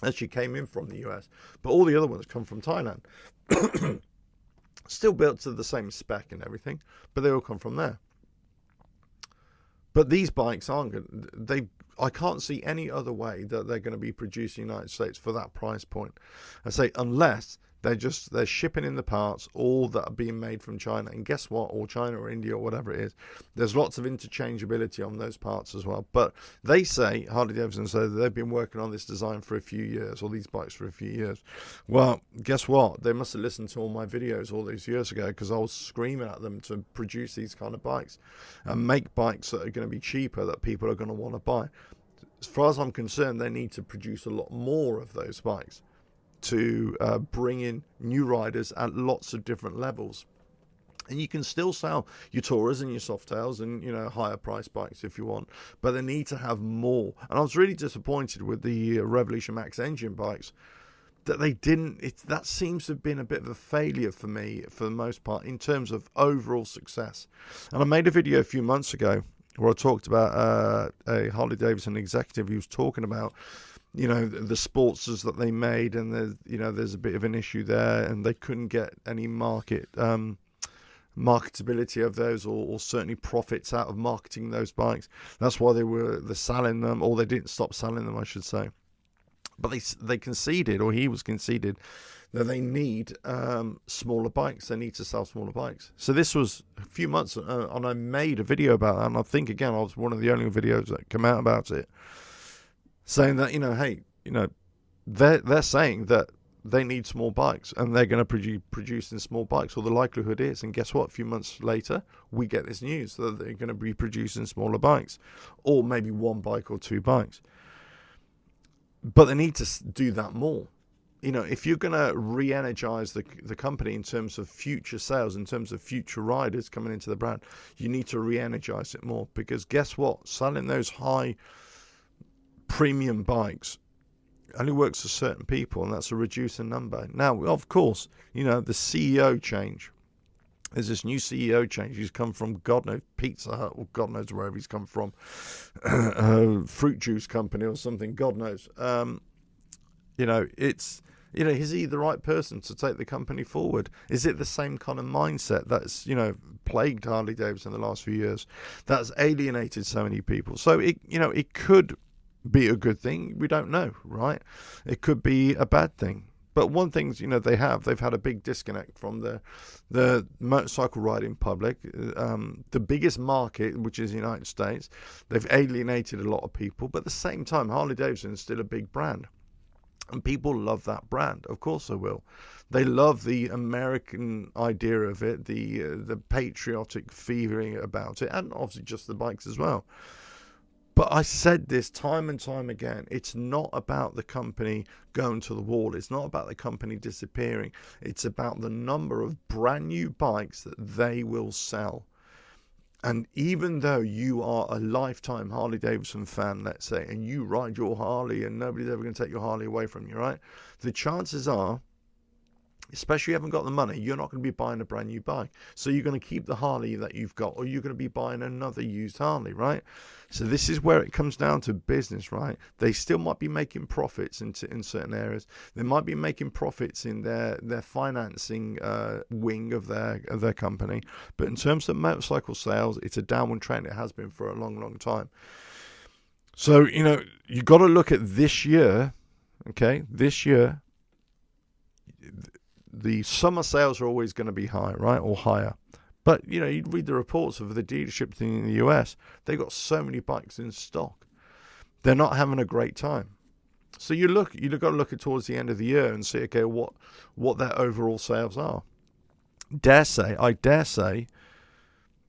actually came in from the US, but all the other ones come from Thailand. Still built to the same spec and everything, but they all come from there. But these bikes aren't good. I can't see any other way that they're going to be produced in the United States for that price point. I say unless they're shipping in the parts, all that are being made from China. And guess what? Or China or India or whatever it is. There's lots of interchangeability on those parts as well. But they say, Harley Davidson says, they've been working on this design for a few years, or these bikes for a few years. Well, guess what? They must have listened to all my videos all these years ago, because I was screaming at them to produce these kind of bikes and make bikes that are going to be cheaper, that people are going to want to buy. As far as I'm concerned, they need to produce a lot more of those bikes to bring in new riders at lots of different levels. And you can still sell your Touras and your Softails and, you know, higher price bikes if you want, but they need to have more. And I was really disappointed with the Revolution Max engine bikes that they didn't. That seems to have been a bit of a failure for me for the most part in terms of overall success. And I made a video a few months ago where I talked about a Harley Davidson executive who was talking about, you know, the Sportsters that they made, and there's a bit of an issue there, and they couldn't get any marketability of those, or certainly profits out of marketing those bikes. That's why they're selling them, or they didn't stop selling them, I should say. But they conceded, or he was conceded, that they need smaller bikes. They need to sell smaller bikes. So this was a few months, and I made a video about that. And I think, again, I was one of the only videos that came out about it, saying that, you know, hey, you know, they're saying that they need small bikes, and they're going to produce in small bikes, or the likelihood is. And guess what? A few months later, we get this news that they're going to be producing smaller bikes, or maybe one bike or two bikes. But they need to do that more. if you're going to re-energize the company in terms of future sales, in terms of future riders coming into the brand, you need to re-energize it more, because guess what? Selling those high premium bikes only works for certain people, and that's a reducing number. Now, of course, the CEO change. There's this new CEO change. He's come from, God knows, Pizza Hut, or God knows wherever he's come from, fruit juice company or something, God knows. Is he the right person to take the company forward? Is it the same kind of mindset that's, plagued Harley Davidson in the last few years, that's alienated so many people? So it could be a good thing. We don't know, right? It could be a bad thing. But one thing, they've had a big disconnect from the motorcycle riding public. The biggest market, which is the United States, they've alienated a lot of people. But at the same time, Harley Davidson is still a big brand. And people love that brand. Of course they will. They love the American idea of it, the patriotic feeling about it, and obviously just the bikes as well. But I said this time and time again, it's not about the company going to the wall. It's not about the company disappearing. It's about the number of brand new bikes that they will sell. And even though you are a lifetime Harley Davidson fan, let's say, and you ride your Harley and nobody's ever going to take your Harley away from you, right? The chances are, especially if you haven't got the money, you're not going to be buying a brand new bike. So you're going to keep the Harley that you've got, or you're going to be buying another used Harley, right? So this is where it comes down to business, right? They still might be making profits in certain areas. They might be making profits in their financing wing of their company. But in terms of motorcycle sales, it's a downward trend. It has been for a long, long time. So, you got to look at this year, okay? This year, the summer sales are always going to be high, right? Or higher. But, you read the reports of the dealership in the US, they got so many bikes in stock. They're not having a great time. So you've got to look at towards the end of the year and see, okay, what their overall sales are. I dare say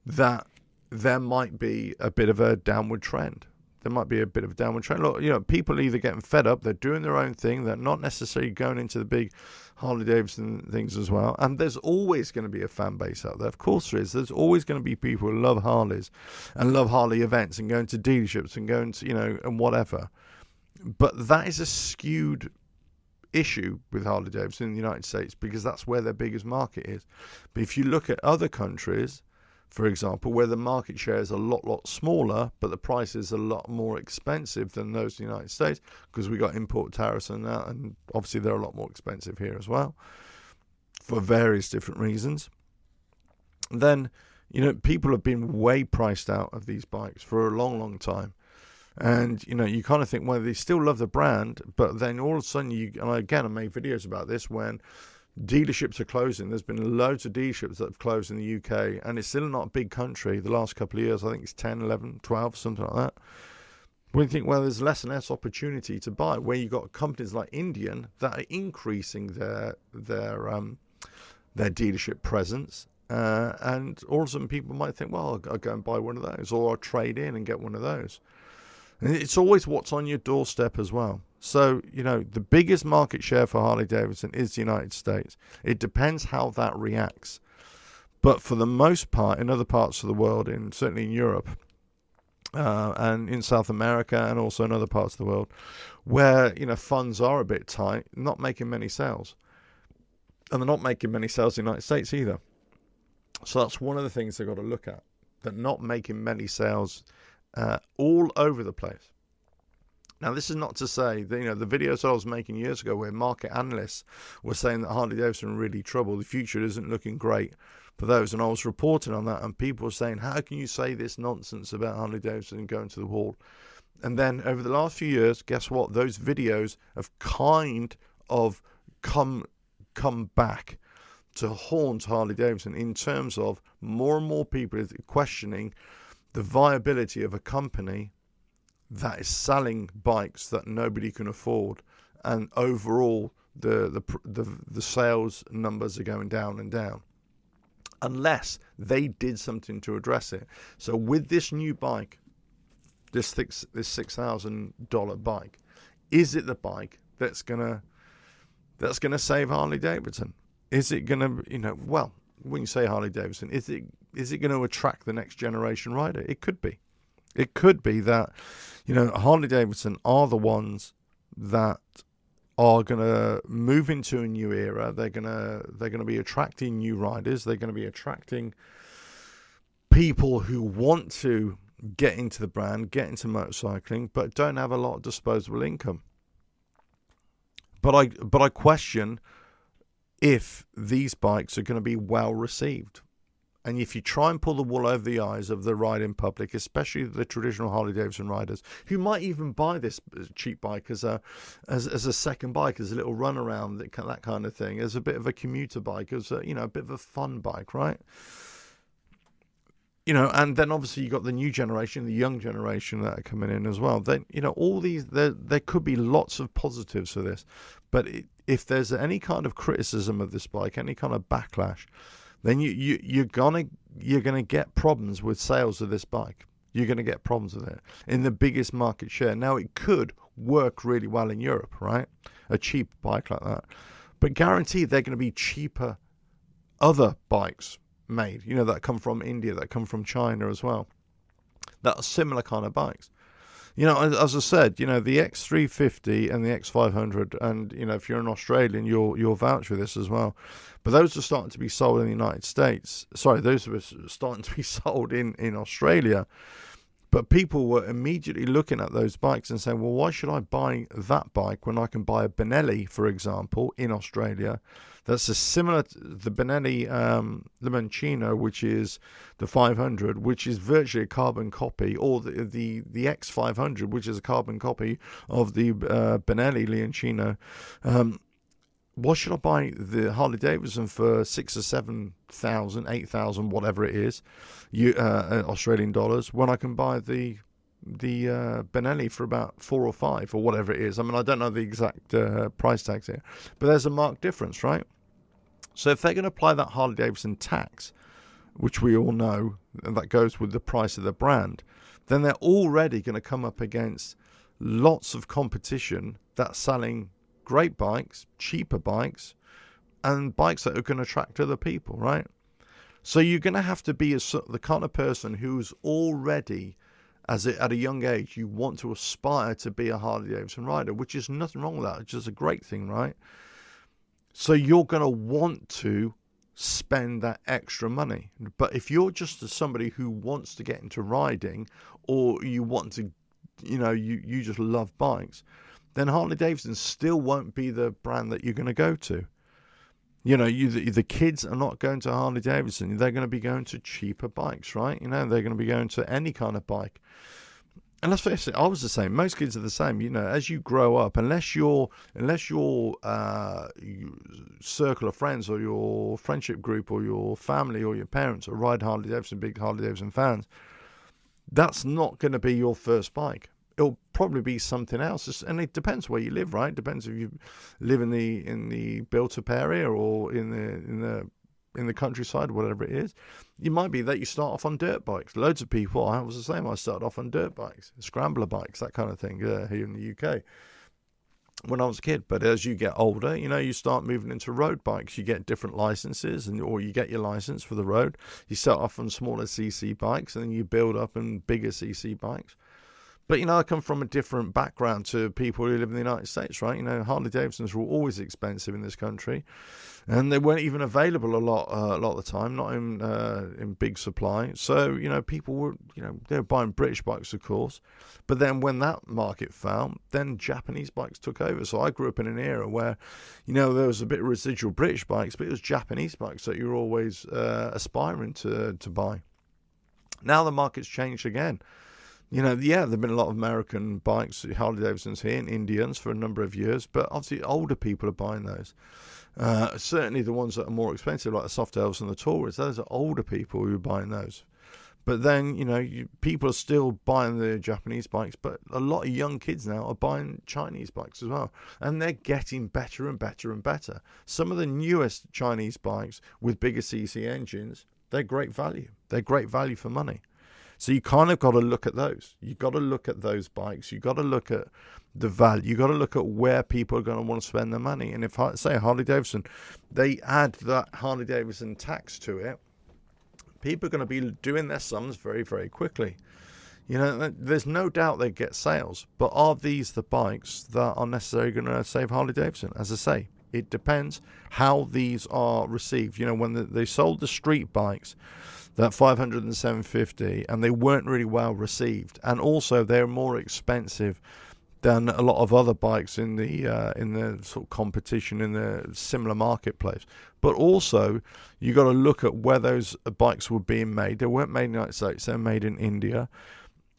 that there might be a bit of a downward trend. Look, people are either getting fed up, they're doing their own thing, they're not necessarily going into the big Harley Davidson things as well. And there's always going to be a fan base out there. Of course there is. There's always going to be people who love Harleys and love Harley events and going to dealerships and going to, and whatever. But that is a skewed issue with Harley Davidson in the United States, because that's where their biggest market is. But if you look at other countries, for example, where the market share is a lot smaller, but the price is a lot more expensive than those in the United States, because we got import tariffs and that, and obviously they're a lot more expensive here as well, for various different reasons. Then, people have been way priced out of these bikes for a long, long time. And, you kind of think, well, they still love the brand, but then all of a sudden, and again, I made videos about this, when dealerships are closing. There's been loads of dealerships that have closed in the UK, and it's still not a big country. The last couple of years, I think it's 10, 11, 12, something like that. When you think, well, there's less and less opportunity to buy, where you've got companies like Indian that are increasing their dealership presence, and all of a sudden people might think, well, I'll go and buy one of those, or I'll trade in and get one of those. And it's always what's on your doorstep as well. So, the biggest market share for Harley Davidson is the United States. It depends how that reacts. But for the most part, in other parts of the world, certainly in Europe, and in South America, and also in other parts of the world, where, funds are a bit tight, not making many sales. And they're not making many sales in the United States either. So that's one of the things they've got to look at. They're not making many sales all over the place. Now, this is not to say that, the videos I was making years ago where market analysts were saying that Harley Davidson are really trouble, the future isn't looking great for those, and I was reporting on that, and people were saying, how can you say this nonsense about Harley Davidson going to the wall? And then over the last few years, guess what? Those videos have kind of come back to haunt Harley Davidson, in terms of more and more people questioning the viability of a company that is selling bikes that nobody can afford, and overall the sales numbers are going down and down, unless they did something to address it. So with this new bike, this $6,000 bike, is it the bike that's gonna that's going to save Harley Davidson? Is it going to, well, when you say Harley Davidson, is it going to attract the next generation rider? It could be. It could be that, Harley Davidson are the ones that are going to move into a new era. They're going to be attracting new riders. They're going to be attracting people who want to get into the brand, get into motorcycling, but don't have a lot of disposable income. But I question if these bikes are going to be well received. And if you try and pull the wool over the eyes of the riding public, especially the traditional Harley Davidson riders, who might even buy this cheap bike as a second bike, as a little run around, that kind of thing, as a bit of a commuter bike, as a bit of a fun bike, right? And then obviously you got the new generation, the young generation that are coming in as well. Then all these, there could be lots of positives for this, but if there's any kind of criticism of this bike, any kind of backlash, then you're gonna get problems with sales of this bike. You're gonna get problems with it in the biggest market share. Now, it could work really well in Europe, right? A cheap bike like that, but guaranteed they're going to be cheaper other bikes made, that come from India, that come from China as well, that are similar kind of bikes. As I said, the X350 and the X500, and if you're an Australian, you'll vouch for this as well. But those are starting to be sold in the United States. Sorry, those were starting to be sold in Australia. But people were immediately looking at those bikes and saying, well, why should I buy that bike when I can buy a Benelli, for example, in Australia? That's a similar to the Benelli Limoncino, which is the 500, which is virtually a carbon copy, or the X500, which is a carbon copy of the Benelli Leoncino. Why should I buy the Harley Davidson for 6,000 or 7,000, 8,000, whatever it is, Australian dollars, when I can buy the Benelli for about 4 or 5 or whatever it is? I mean, I don't know the exact price tags here, but there's a marked difference, right? So if they're going to apply that Harley Davidson tax, which we all know, and that goes with the price of the brand, then they're already going to come up against lots of competition that's selling great bikes, cheaper bikes, and bikes that are going to attract other people, right? So you're going to have to be the kind of person who's already, at a young age, you want to aspire to be a Harley Davidson rider, which is nothing wrong with that. It's just a great thing, right? So you're going to want to spend that extra money. But if you're just somebody who wants to get into riding, or you want to, you just love bikes, then Harley Davidson still won't be the brand that you're going to go to. The kids are not going to Harley Davidson. They're going to be going to cheaper bikes, right? They're going to be going to any kind of bike. And let's face it, I was the same. Most kids are the same. As you grow up, unless your circle of friends or your friendship group or your family or your parents are ride Harley Davidson, big Harley Davidson fans, that's not going to be your first bike. It'll probably be something else, and it depends where you live, right? It depends if you live in the built-up area or in the countryside, whatever it is. It might be that you start off on dirt bikes. Loads of people, I was the same. I started off on dirt bikes, scrambler bikes, that kind of thing, here in the UK when I was a kid. But as you get older, you start moving into road bikes. You get different licenses, or you get your license for the road. You start off on smaller CC bikes, and then you build up in bigger CC bikes. But, I come from a different background to people who live in the United States, right? Harley Davidsons were always expensive in this country, and they weren't even available a lot of the time, not in big supply. So, people were, they were buying British bikes, of course. But then when that market fell, then Japanese bikes took over. So I grew up in an era where, there was a bit of residual British bikes, but it was Japanese bikes that you were always aspiring to buy. Now the market's changed again. There have been a lot of American bikes, Harley Davidsons here, and Indians for a number of years, but obviously older people are buying those. Certainly the ones that are more expensive, like the Softails and the Taurus, those are older people who are buying those. But then, people are still buying the Japanese bikes, but a lot of young kids now are buying Chinese bikes as well. And they're getting better and better and better. Some of the newest Chinese bikes with bigger CC engines, they're great value. They're great value for money. So you kind of got to look at those. You got to look at those bikes. You got to look at the value. You got to look at where people are going to want to spend their money. And if, say, Harley Davidson, they add that Harley Davidson tax to it, people are going to be doing their sums very, very quickly. You know, there's no doubt they get sales, but are these the bikes that are necessarily going to save Harley Davidson? As I say, it depends how these are received. You know, when they sold the street bikes, that 500 and 750, and they weren't really well received, and also they're more expensive than a lot of other bikes in the sort of competition in the similar marketplace. But also, you got to look at where those bikes were being made. They weren't made in the United States; they're made in India.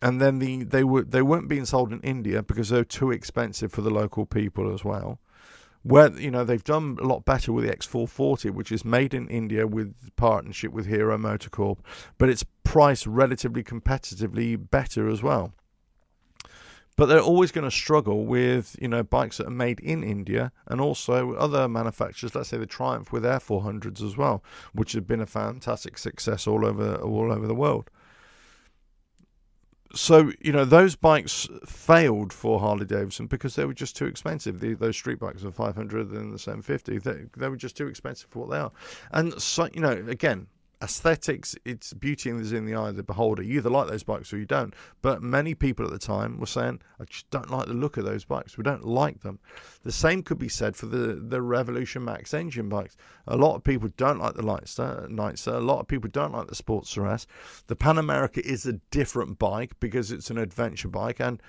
And then they weren't being sold in India because they're too expensive for the local people as well. Where, you know, they've done a lot better with the X440, which is made in India with partnership with Hero MotoCorp, but it's priced relatively competitively better as well. But they're always going to struggle with, you know, bikes that are made in India, and also other manufacturers. Let's say the Triumph with their 400s as well, which have been a fantastic success all over the world. So, you know, those bikes failed for Harley Davidson because they were just too expensive. Those street bikes, the 500 and the 750, they were just too expensive for what they are. And so, you know, again, aesthetics, it's beauty is in the eye of the beholder. You either like those bikes or you don't. But many people at the time were saying, I just don't like the look of those bikes. We don't like them. The same could be said for the Revolution Max engine bikes. A lot of people don't like the Nightster. A lot of people don't like the Sportster S. The Pan America is a different bike because it's an adventure bike, and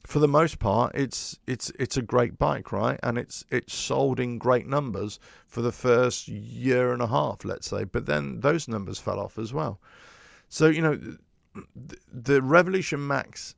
for the most part, it's a great bike, right? And it's sold in great numbers for the first year and a half, let's say. But then those numbers fell off as well. So, you know, the Revolution Max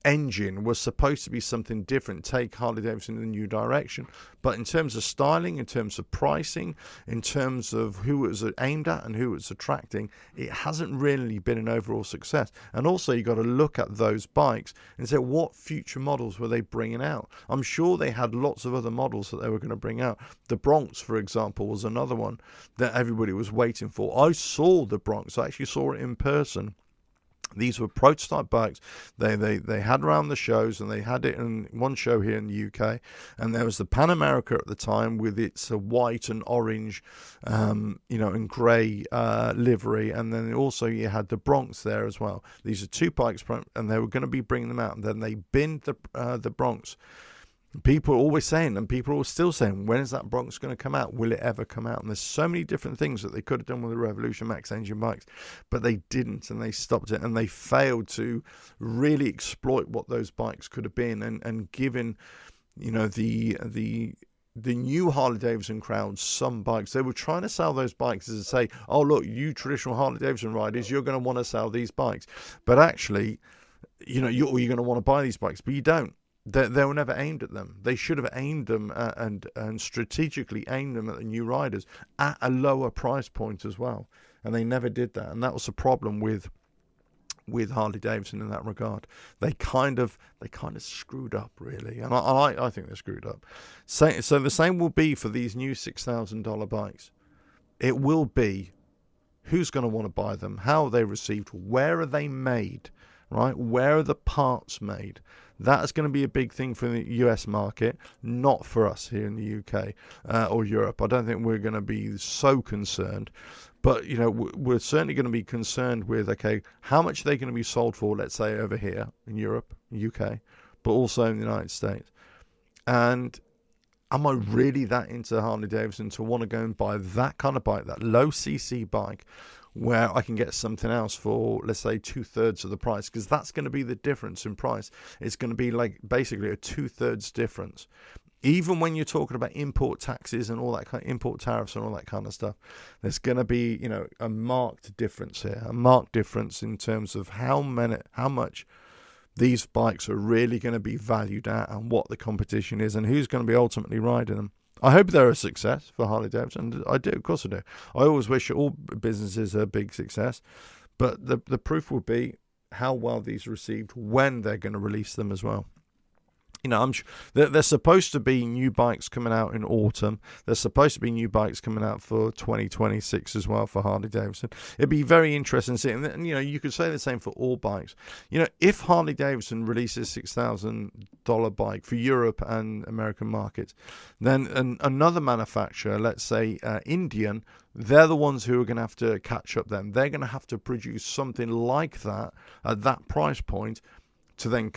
engine was supposed to be something different, take Harley Davidson in a new direction. But in terms of styling, in terms of pricing, in terms of who it was aimed at and who it's attracting, it hasn't really been an overall success. And also, you got to look at those bikes and say, what future models were they bringing out? I'm sure they had lots of other models that they were going to bring out. The Bronx, for example, was another one that everybody was waiting for. I saw the Bronx. I actually saw it in person. These were prototype bikes. They had around the shows, and they had it in one show here in the UK. And there was the Pan America at the time with its white and orange, you know, and grey livery. And then also you had the Bronx there as well. These are two bikes, and they were going to be bringing them out. And then they binned the Bronx. People are always saying, and people are still saying, when is that Bronx going to come out? Will it ever come out? And there's so many different things that they could have done with the Revolution Max engine bikes, but they didn't, and they stopped it, and they failed to really exploit what those bikes could have been, and given, you know, the new Harley Davidson crowd some bikes. They were trying to sell those bikes as to say, oh, look, you traditional Harley Davidson riders, you're going to want to sell these bikes. But actually, you know, you're going to want to buy these bikes, but you don't. They were never aimed at them. They should have aimed them and strategically aimed them at the new riders at a lower price point as well. And they never did that. And that was the problem with Harley Davidson in that regard. They kind of screwed up, really. And I think they screwed up. So the same will be for these new $6,000 bikes. It will be who's going to want to buy them, how are they received, where are they made, right? Where are the parts made? That's going to be a big thing for the US market, not for us here in the UK or Europe. I don't think we're going to be so concerned. But, you know, we're certainly going to be concerned with, okay, how much are they going to be sold for, let's say, over here in Europe, UK, but also in the United States. And am I really that into Harley Davidson to want to go and buy that kind of bike, that low CC bike, where I can get something else for, let's say, 2/3 of the price? Because that's going to be the difference in price. It's going to be like basically a 2/3 difference. Even when you're talking about import taxes and all that kind of import tariffs and all that kind of stuff, there's going to be, you know, a marked difference here, a marked difference in terms of how much these bikes are really going to be valued at and what the competition is and who's going to be ultimately riding them. I hope they're a success for Harley Davidson. I do, of course I do. I always wish all businesses are a big success, but the proof will be how well these are received when they're going to release them as well. You know, there's supposed to be new bikes coming out in autumn. There's supposed to be new bikes coming out for 2026 as well for Harley Davidson. It'd be very interesting to see. And you know, you could say the same for all bikes. You know, if Harley Davidson releases $6,000 bike for Europe and American markets, then another manufacturer, let's say Indian, they're the ones who are going to have to catch up. Then they're going to have to produce something like that at that price point to then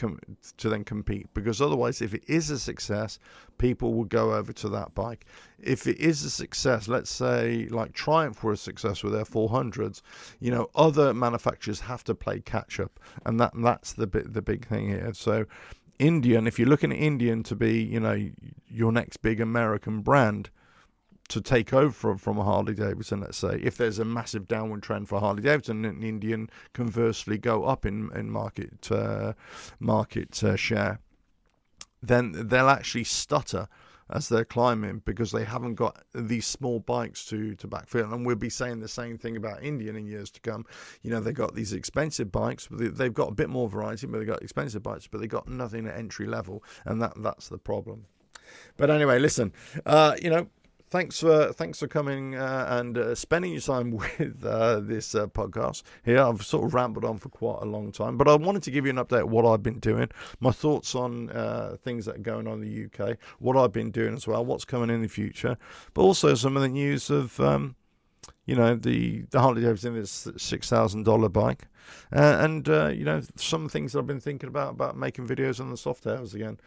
compete, because otherwise, if it is a success, people will go over to that bike. If it is a success, let's say like Triumph were a success with their 400s, you know, other manufacturers have to play catch up, and that's the big thing here. So Indian, if you're looking at Indian to be, you know, your next big American brand, to take over from a Harley Davidson, let's say, if there's a massive downward trend for Harley Davidson, and Indian conversely go up in market share, then they'll actually stutter as they're climbing, because they haven't got these small bikes to backfill. And we'll be saying the same thing about Indian in years to come. You know, they've got these expensive bikes, they've got a bit more variety, but they've got expensive bikes, but they've got nothing at entry level, and that's the problem. But anyway, listen, you know, Thanks for coming and spending your time with this podcast here. I've sort of rambled on for quite a long time, but I wanted to give you an update of what I've been doing, my thoughts on things that are going on in the UK, what I've been doing as well, what's coming in the future, but also some of the news of, you know, the Harley Davidson, this $6,000 bike, and you know, some things that I've been thinking about making videos on the Softails again,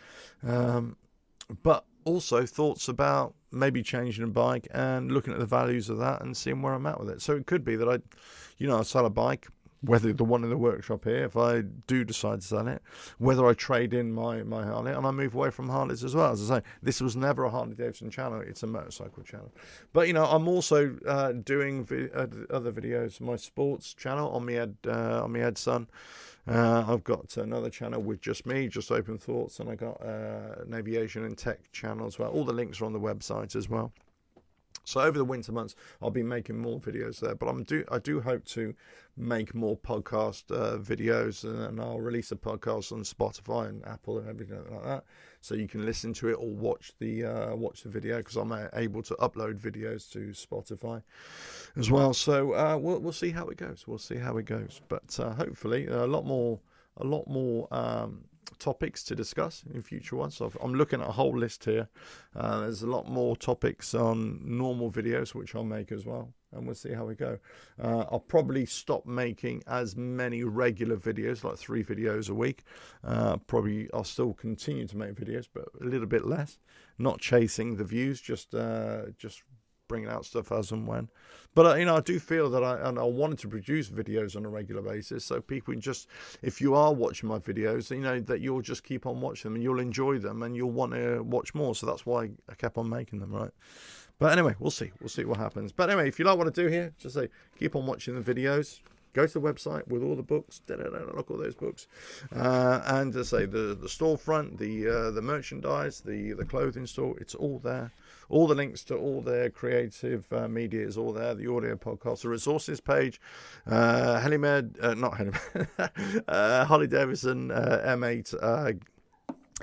but also thoughts about maybe changing a bike and looking at the values of that and seeing where I'm at with it. So it could be that I sell a bike, whether the one in the workshop here, if I do decide to sell it, whether I trade in my Harley and I move away from Harleys as well. As I say, this was never a Harley Davidson channel, it's a motorcycle channel. But you know, I'm also doing other videos, my sports channel on my Edson. I've got another channel with just me, just open thoughts, and I got an aviation and tech channel as well. All the links are on the website as well. So over the winter months, I'll be making more videos there, but I do hope to make more podcast videos, and I'll release a podcast on Spotify and Apple and everything like that, so you can listen to it or watch the video, because I'm able to upload videos to Spotify as well. So we'll see how it goes. But hopefully a lot more topics to discuss in future ones. So I'm looking at a whole list here. There's a lot more topics on normal videos which I'll make as well, and we'll see how we go. I'll probably stop making as many regular videos, like 3 videos a week. Probably I'll still continue to make videos, but a little bit less, not chasing the views, just bringing out stuff as and when. But you know, I do feel that I wanted to produce videos on a regular basis, so people just, if you are watching my videos, you know that you'll just keep on watching them and you'll enjoy them and you'll want to watch more. So that's why I kept on making them, right? But anyway, we'll see what happens. But anyway, if you like what I do here, just say keep on watching the videos. Go to the website with all the books. Look all those books, and to say the storefront, the merchandise, the clothing store. It's all there. All the links to all their creative media is all there. The audio podcast, the resources page, Harley Davidson M8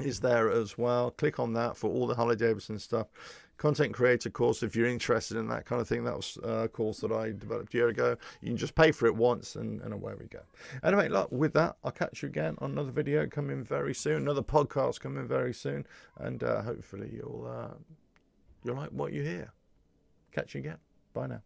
is there as well. Click on that for all the Harley Davidson stuff. Content creator course, if you're interested in that kind of thing. That was a course that I developed a year ago. You can just pay for it once and away we go. Anyway, look, with that, I'll catch you again on another video coming very soon, another podcast coming very soon, and hopefully you'll like what you hear. Catch you again. Bye now.